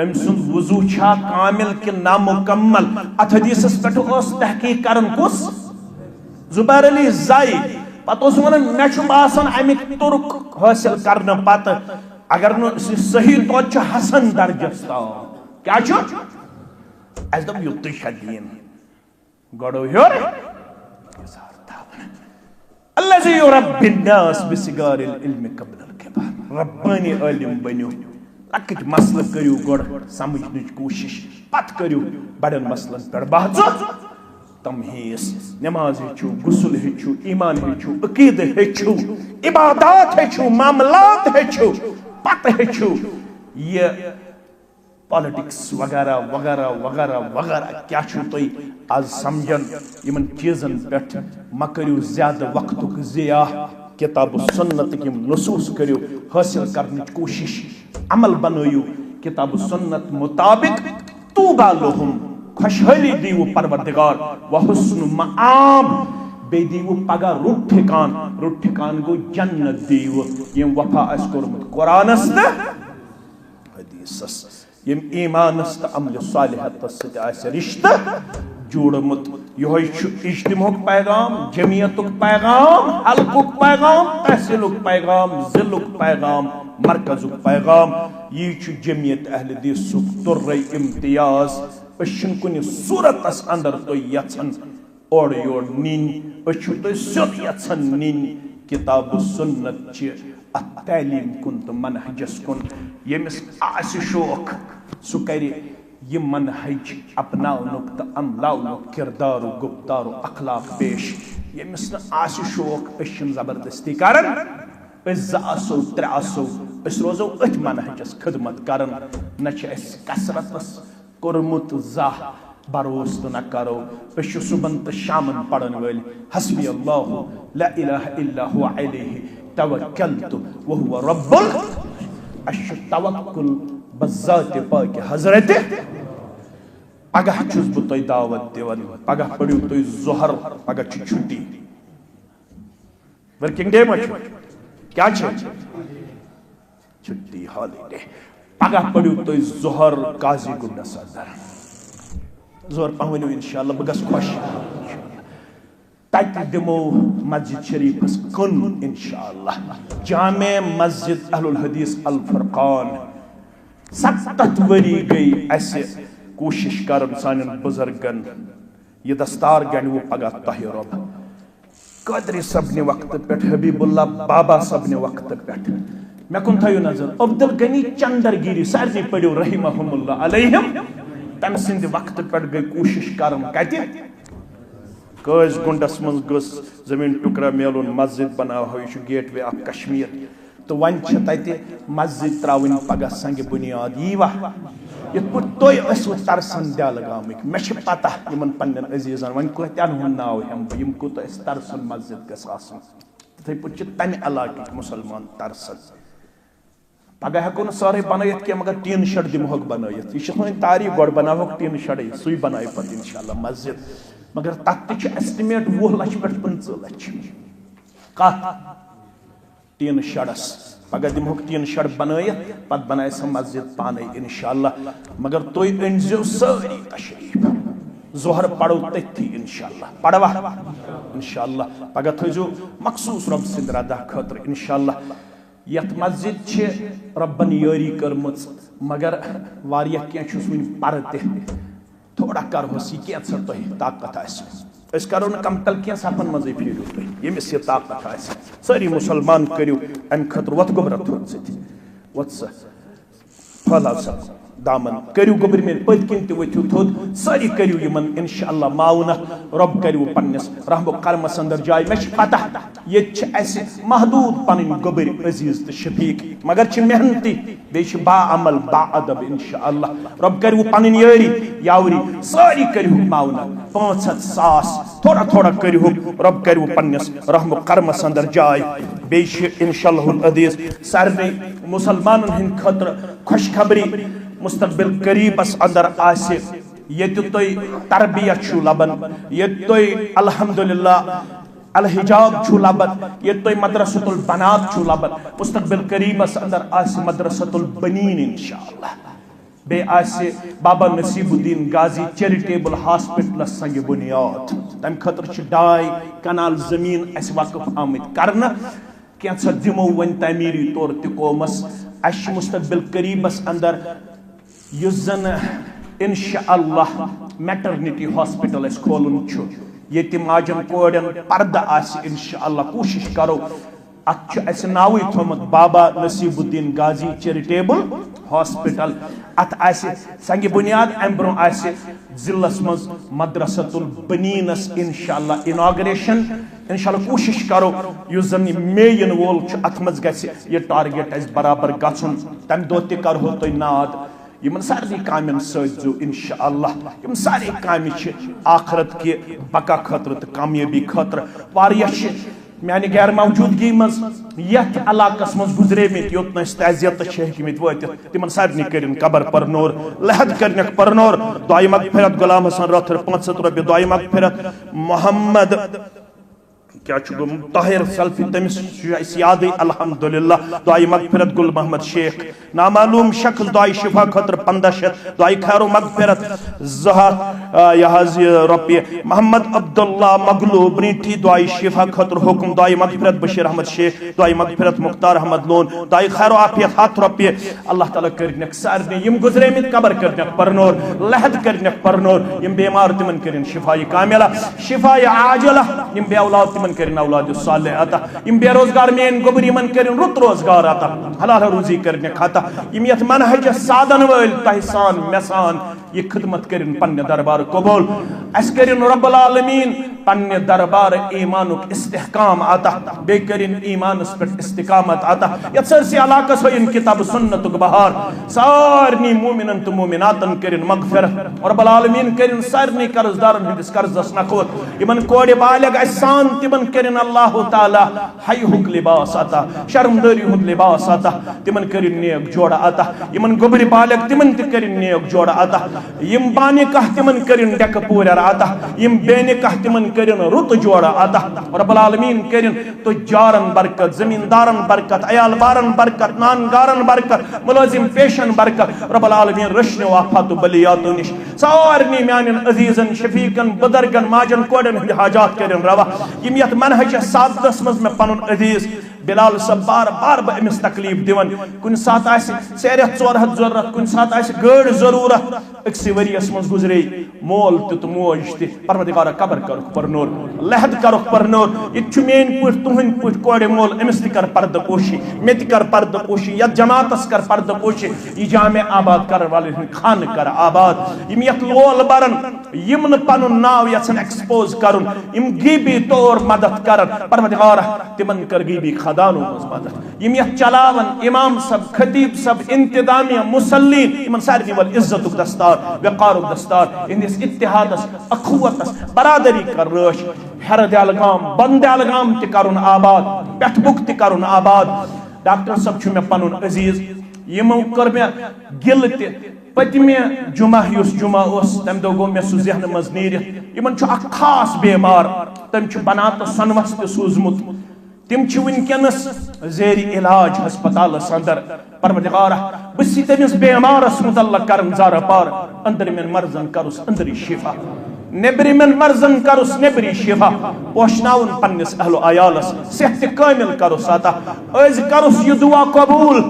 अमसुन वजू छा कामिल कि नामुकम्मल अथ हदीसस पे तहकीक करन कुस जुबैर अली जाई पत वन मे बासान अमिक तुर्क हासिल करने पत अगर न सही तो हसन दर्जस ताम क्या दप युत दीन गड़ो हर अल्लज़ी युरब्बिन्नास बिसिगारिल इल्मि क़ब्लल किबार रब्बानी आलिम बनो लकट मसल करियो गड़ समझने कोशिश पत करियो बड़न मसलन पर बहस तमहीस नमाज हेचु गुस्ल हेचु ईमान हेचु अकीद हेचु इबादत हेचु मामलात हेचु पत हेचु ये पॉलिटिक्स वगैरह वगैरह वगैरह वगैरह क्या तुम आज समझन इन चीजन पे मा करियो ज्यादा वक्त ज़िया किताब सुन्नत यम नसूस करियो हासिल करने कोशिश अमल बनइयो किताब सुन्नत मुताबिक तूबा लहुम खुशहाली दीवु परवरदिगार व हुस्न मआब बे दीवु पगा रुट ठिकान गो जन्नत दीवु यम वफा अस कोरमुत कुरानस त हदीसस यम ईमानस त अमल सालिहत सत आस रिश्ता जोड़मुत यह इज्तिमाउक पैगाम जमियतुक पैगाम हल्कुक पैगाम तहसीलुक पैगाम जिलुक पैगाम मरकजुक पैगाम यह जमियत अहले हदीसुक तुर्रे इम्तियाज कुन सूरतस अंदर तो यन और योर नीन तो सोद यन नीन किताब सुन्नत तलीम कुन तो मनहजस कुन यमिस आस शौक सह कर यह मनहज अपनाउनुक तो अमलाउनुक किरदार गुफ्तार अखलाक पेश यमिस आस शौक जबरदस्ती करन आसो त्रे आसो रोजो अथ मनहजस खिदमत करन न कसरतस कोरमुत जाह बरोस तो न करो सुबन तो शामन पढ़न वाल हस्बी अल्लाह ला इलाहा इल्ला हुवा अलैहि तवक्कलतु व हुवा रब्बुल तवक्कुल बज़ात पाक हजरत पगह छुस बह तुम दावत दिवन पगह पढ़ियो तुम जोहर पगह छुट्टी वर्किंग डे में क्या छुट्टी हॉलीडे पगह पड़ू तुम जोहर काजी गुंडस अंदर जोहर पह वो इंशाल्लाह बह गस खुश तत दिमो मस्जिद शरीफ कुन इंशाल्लाह जामे मस्जिद अहलुल हदीस अल फुरकान 70 वरी गई ऐसे कोशिश कर सान बुजुर्गन ये दस्तार गन वो पगह तह रब कदरी सब ने वक्त पे हबीबुल्ला बाबा सब ने वक्त पे मे कुन थो नजर अब्दुल गनी चंदरगिरी सारे पड़ो रहिमहुमुल्लाह अलैहिम तम सिंद वक्त पे गई कोशिश कर कत कज गुंडस मज गस जमीन टुकड़ा मेलुन मस्जिद बनाव यह गेट वे ऑफ कश्मीर तो वन तत मस्जिद त्रावन पगह संग बुनियाद यी वह इत पे तुम तरसन दिल गामिक मे पता इन पन्न अजीजन वन कतन हुंद नाव हम बह कूत तरसन मस्जिद गसन तथे पे तम इलाक मुसलमान तरसन पगह हेको सारे बनत क्या मगर टीन शेड दिमोक बनत यह तारीख गो बनावोक टीन शेड सू बन पे इंशाल्लाह मस्जिद मगर तथ एस्टिमेट 20 लक्ष पे 15 लक्ष कत टीन शेडस पगह दिमोक टीन शेड बनत पे बनाए सह मस्जिद पाने इंशाल्लाह मगर तुम अनजो सारी तशरीफ जोहर पढ़ो तथी इंशाल्लाह पढ़वा इंशाल्लाह पगह थो मखसूस रब सिंद रदा खतर इंशाल्लाह यथ मस्जिद रब्बन यारी कर्म मगर वारिया क्या वन पर थोड़ा करहोस यह क्या तुम ताकत करो न कमतल क्या सफन मजे फिरो तुम यमिस यह ताकत आ सारी मुसलमान करो अम खतर वत गोबर थोद सत फहलाव सा दामन करू गोबर मे पत्किन तु थोद सारी करू यमन इंशाअल्लाह माउना रब करू पन्नस रहमो करमस अंदर जाय मे पता ये महदूद पन गोबर अजीज तो शफीक मगर मेहनती बे बा अमल बा अदब इंशाअल्लाह रब करू पन यारी यावरी सारी करू माउना 500,000 थोड़ा थोड़ा करू रब करू पन्नस रहमो करमस अंदर जाय बे इंशाअल्लाह अजीज सारे मुसलमानन हिंद खतर खुशखबरी मुस्तकबिल करीबस अंदर आसे ये तरबियत छु लबन ये अल्हम्दुलिल्लाह अल हिजाब छु लबन ये मदरसतुल बनात छु लबन मुस्तकबिल करीबस अंदर आसे मदरसतुल बनीन इंशाअल्लाह बे आसे बाबा नसीबुद्दीन गाजी चैरिटेबल हॉस्पिटल संग बुनियाद तम खतर 2 कनाल जमीन अस वक्फ आमत करना कैंसा दिमो वन तमीरी तौर तोमस अश मुस्तकबिल करीबस अंदर युजन इंशाअल्लाह मैटरनिटी हॉस्पिटल खोलन ये माजन कोड़न पर्दा इंशाअल्लाह कोशिश करो अत नाव थोमुत बाबा नसीबुद्दीन गाजी चैरिटेबल हॉस्पिटल अत संग बुनियाद अम ब्रो जिलस मज मदरसतुल बनीनस इंशाअल्लाह इनाग्रेशन इंशाअल्लाह कोशिश करो युस जन मे इन वोल अत मज गि टारगेट बराबर गन तम दो तह करो तुम नाद यमन सारे कामन सो इंशाअल्लाह यम सारे काम आखरत के बका खतर तो कामयाबी खतर मानी गैर मौजूदगी मज यथ इलाकस मज गुजरे मे योत तजियत हेकमत वात तिमन सारे कर कबर परनोर लहद कर परनोर दुआई मगफिरत गुलाम हसन रथर 500 रुपये दुआई मगफिरत मोहम्मद क्या ताहिर सल्फी तमिस याद अल्हम्दुलिल्लाह दुआई मगफिरत गुल मोहम्मद शेख नामालूम शख्स दुआई शिफा खतर 1500 दुआई खैरो मगफिरत जहाज रुपये मोहम्मद अब्दुल्ला मगलूब रीठी दुआई शिफा खतर हुक्म दुआई मगफिरत बशीर अहमद शेख दुआई मगफिरत मुख्तार अहमद लोन दुआई खैरो आफियत 7 रुपये अल्लाह ताला कर सारे यम गुजरे मित कबर कर परनोर लहद कर परनोर यम बीमार तिमन कर शिफाई कामिला शिफाई आजिला यम बे औलाद तिमन कर औलाद सालेह अता यम बेरोजगार मेन गोबर यमन कर रुत रोजगार अता हलाल रूजी कर खाता यम यथ मनहज साधन वल तहसान मेसान ये खिदमत कर पन्ने दरबार कबूल अस कर रब्बुल आलमीन पन्ने दरबार ईमानुक इस्तिहकाम आता बे कर ईमानस पे इस्तिकामत आता यथ सरसी इलाकस हो इन किताब सुन्नतुक बहार सारनी मोमिनन तो मोमिनातन कर मगफिरत रब्बुल आलमीन कर सारनी कर्जदारन हिंदिस कर्जस नखोत यमन कोड़े बालग असान तिमन कर अल्लाह ताला हयहुक लिबास आता शर्मदारी हुद लिबास आता तिमन कर नेक जोड़ा आता यमन गोबरी बालग तिमन त कर नेक जोड़ा आता यम बाने कह तिमन कर डक पूर आता यम बेने कह तिमन करिन रुत जोड़ा अता रब्बुल आलमीन करिन तुजारन बरकत जमींदारन बरकत अयाल बारन बरकत नानगारन बरकत मुलाजिम पेशन बरकत रब्बुल आलमीन रश्न वाफात बलियात निश सारनी म्यान अजीजन शफीकन बुजुर्गन माजन कोडन हिंद हाजात करिन रवा यम यत मनहज सादस मज में पनुन अजीज बिलाल सब बार बार अमिस तकलीफ दिवन कुन सात सेर 400 जरूरत कुन सात गड़ जरूरत अक्सी वरियस मज गुजरे मोल तो मोज त परवरदिगार कबर कर पर नूर लहद कर पर नूर ये मेन पुट तुहन पुट कोड़े मोल अमिस कर पर्द पोशी मे कर पर्द पोशी या जमातस कर पर्द पोशी ये जामे आबाद कर वाले खान कर आबाद यम यत लोल बरन यम न पनुन नाव यसन एक्सपोज करुन यम गीबी तौर मदद कर परवरदिगार तिमन कर गीबी खदानो मदद यम यत चलावन इमाम सब खतीब सब इंतजामिया मुसल्लीन इमन सारी वल इज्जत दस्तार वकार दस्तार इंदिस इत्तिहादस अखुवतस बरादरी कर रश हरदयाल गाम बंदयाल गाम त करुन आबाद पेठबुक त करुन आबाद डॉक्टर सब छु मे पनुन अजीज यमो कर मे गिल त पतमे जुमा युस जुमा ओस तम दो गो मे सु जहन मज नीर यमन छु अख खास बीमार तम छु बनात सनवस त सूजमुत तिम छु वनकनस जेर इलाज अस्पताल अंदर परवरदिगार बसी तमिस बीमारस मुतल्लक करम जार पार अंदर में मर्जन करुस अंदरी शिफा नेबरी में मर्जन करुस नेबरी शिफा पोशनाउन पन्निस अहलो आयालस सेहत कामिल करुस अता अज करुस ये दुआ कबूल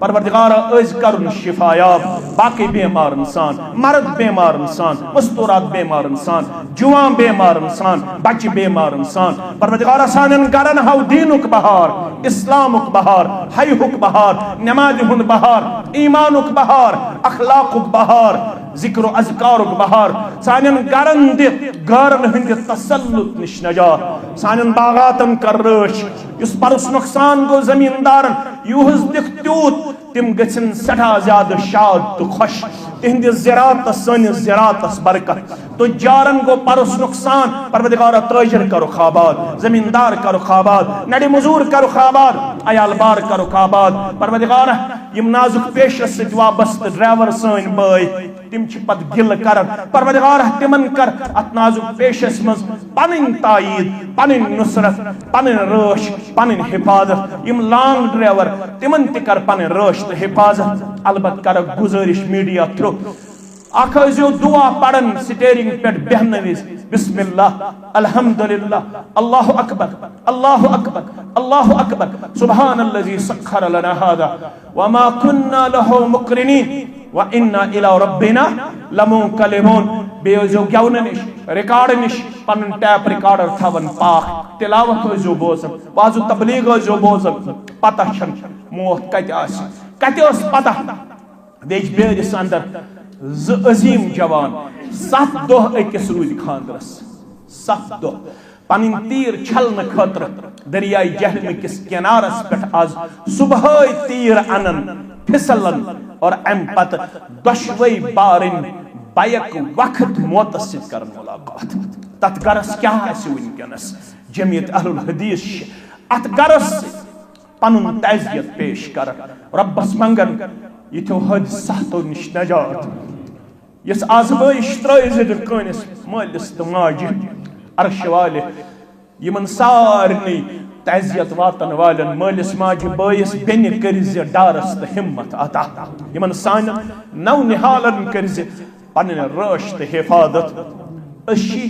परवरदिगार अज करुन शिफायाब बाकी बीमार इंसान मर्द बीमार इंसान मस्तूरात बीमार इंसान जुआन बीमार इंसान बच्चे बीमार इंसान परवरदिगार सानन करन हाउ दीनुक बहार इस्लामुक बहार हयुक बहार नमाजुन बहार ईमानुक बहार अखलाकुक बहार जिक्र अज़कारुक बहार सानन करन दि गरन हिंद तसल्लुत निश नजात सानन बागातन कर रश युस परस नुकसान गो जमींदारन यूहस दिख त्यूत तिम गछन सठा ज्यादा शाद तो खुश तिहंद ज़रात सन ज़रात बरकत तो जारन गो परस नुकसान परवरदिगार ताजर करो खाबाद जमींदार करो खाबाद नडी मजूर करो खाबाद अयाल बार करो खाबाद परवरदिगार यम नाजुक पेशस सित वाबस्त ड्राइवर सन बाय तिम छि पत गिल करन परवरदिगार तिमन कर अत नाजुक पेशस मज पनिन तायीद पनिन नुसरत पनिन रश पनिन हिफाजत यम लॉन्ग ड्राइवर तिमन ति कर पनिन रश तो हिफाजत अलबत कर गुजारिश मीडिया थ्रू आखो दुआ पढ़न स्टेरिंग पेट बहन विज बिस्मिल्लाह अल्हम्दुलिल्लाह अल्लाहु अकबर अल्लाहु अकबर अल्लाहु अकबर सुब्हानल्लज़ी सख्खर लना हादा वमा कुन्ना लहु मुक़रिनीन व इन्ना इला रब्बिना लमुनक़लिबून बेजो ग्यावन निश रिकॉर्ड निश पन टैप रिकॉर्डर थवन पाक तिलावत जो बोजन वाजु तबलीग जो बोजन पता छन मोत कत ओस पता बेज बेरिस अंदर ज अजीम जवान 7 दोह अकिस रूद खानदरस 7 दोह पनिन तीर छलन खतर दरियाई जहलम किस किनारस पेट आज सुबह तीर अनन फिसलन और अम पत दशवई बारिन बायक वक्त मोतस सित कर मुलाकात तत गरस क्या वनकनस जमीयत अहलुल हदीस अत गरस पनुन तज़ियत पेश कर रब्बस मंगन यथो हद सहतो निश नजात यस आजमाइश त्रयज कनिस मालिस तो माज अर्श वाले यमन सारनी तज़ियत वातन वालन मालिस माज बायस बेन करज डारस तो हिम्मत अता यमन सान नौ निहालन करज पन रश तो हिफाजत अशी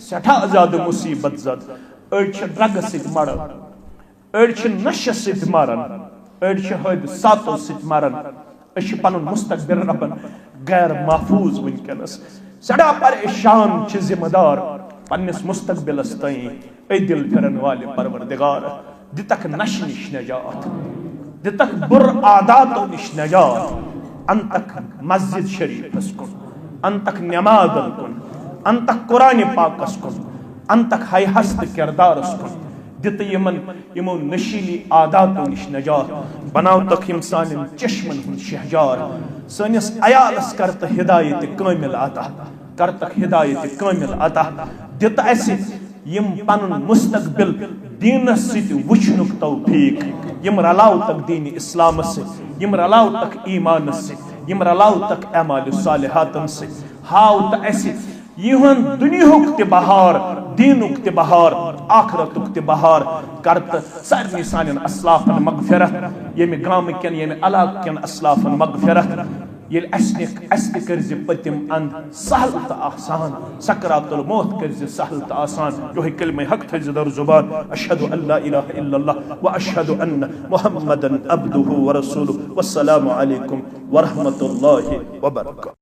सठा ज्यादा मुसीबत जद अड़ ड्रग सित मरन अड़ नश सित मरन अड़ हद सातो सित मरन अश पन मुस्तकबिल रबन गैर महफूज वनकनस सड़ा परेशान जिम्मेदार पन्निस मुस्तकबिलस तई ए दिल फिरन वाले परवरदिगार दितक नश निश नजात दितक बुर आदातों निश नजात अंतक मस्जिद शरीफस कुन अंतक नमाजन कुन अंतक कुरान पाकस कुन अंतक हाय हस्त किरदारस कुन दित यमन यमो नशीली आदातों निश नजात बनाव तक यम सानिन चश्मन हुन शहजार सनिस अयालस करत हिदायत कामिल अता करतक हिदायत कामिल अता दित ऐसे यम पनुन मुस्तकबिल दीनस सित वुचनुक तौफीक यम रलाव तक दीन इस्लाम से यम रलाव तक ईमान से यम रलाव तक अमाल सालिहातन से हाव त ऐसे यहन दुनियाहुक ते बहार दीनुक ते बहार आखरतुक ते बहार करत सारनी सानिन अस्लाफन मगफिरत यमि गामकन यमि अलाकन अस्लाफन मगफिरत येल अस्ति कर्ज पतिम अंद सहल त आसान सकरातुल मौत कर्ज सहल त आसान जो कलमे हक थ दर जुबान अशहदु अल्ला इलाहा इल्लल्लाह व अशहदु अन्न मुहम्मदन अब्दुहु व रसूलुहु वस्सलामु अलैकुम व रहमतुल्लाहि व बरकातहू।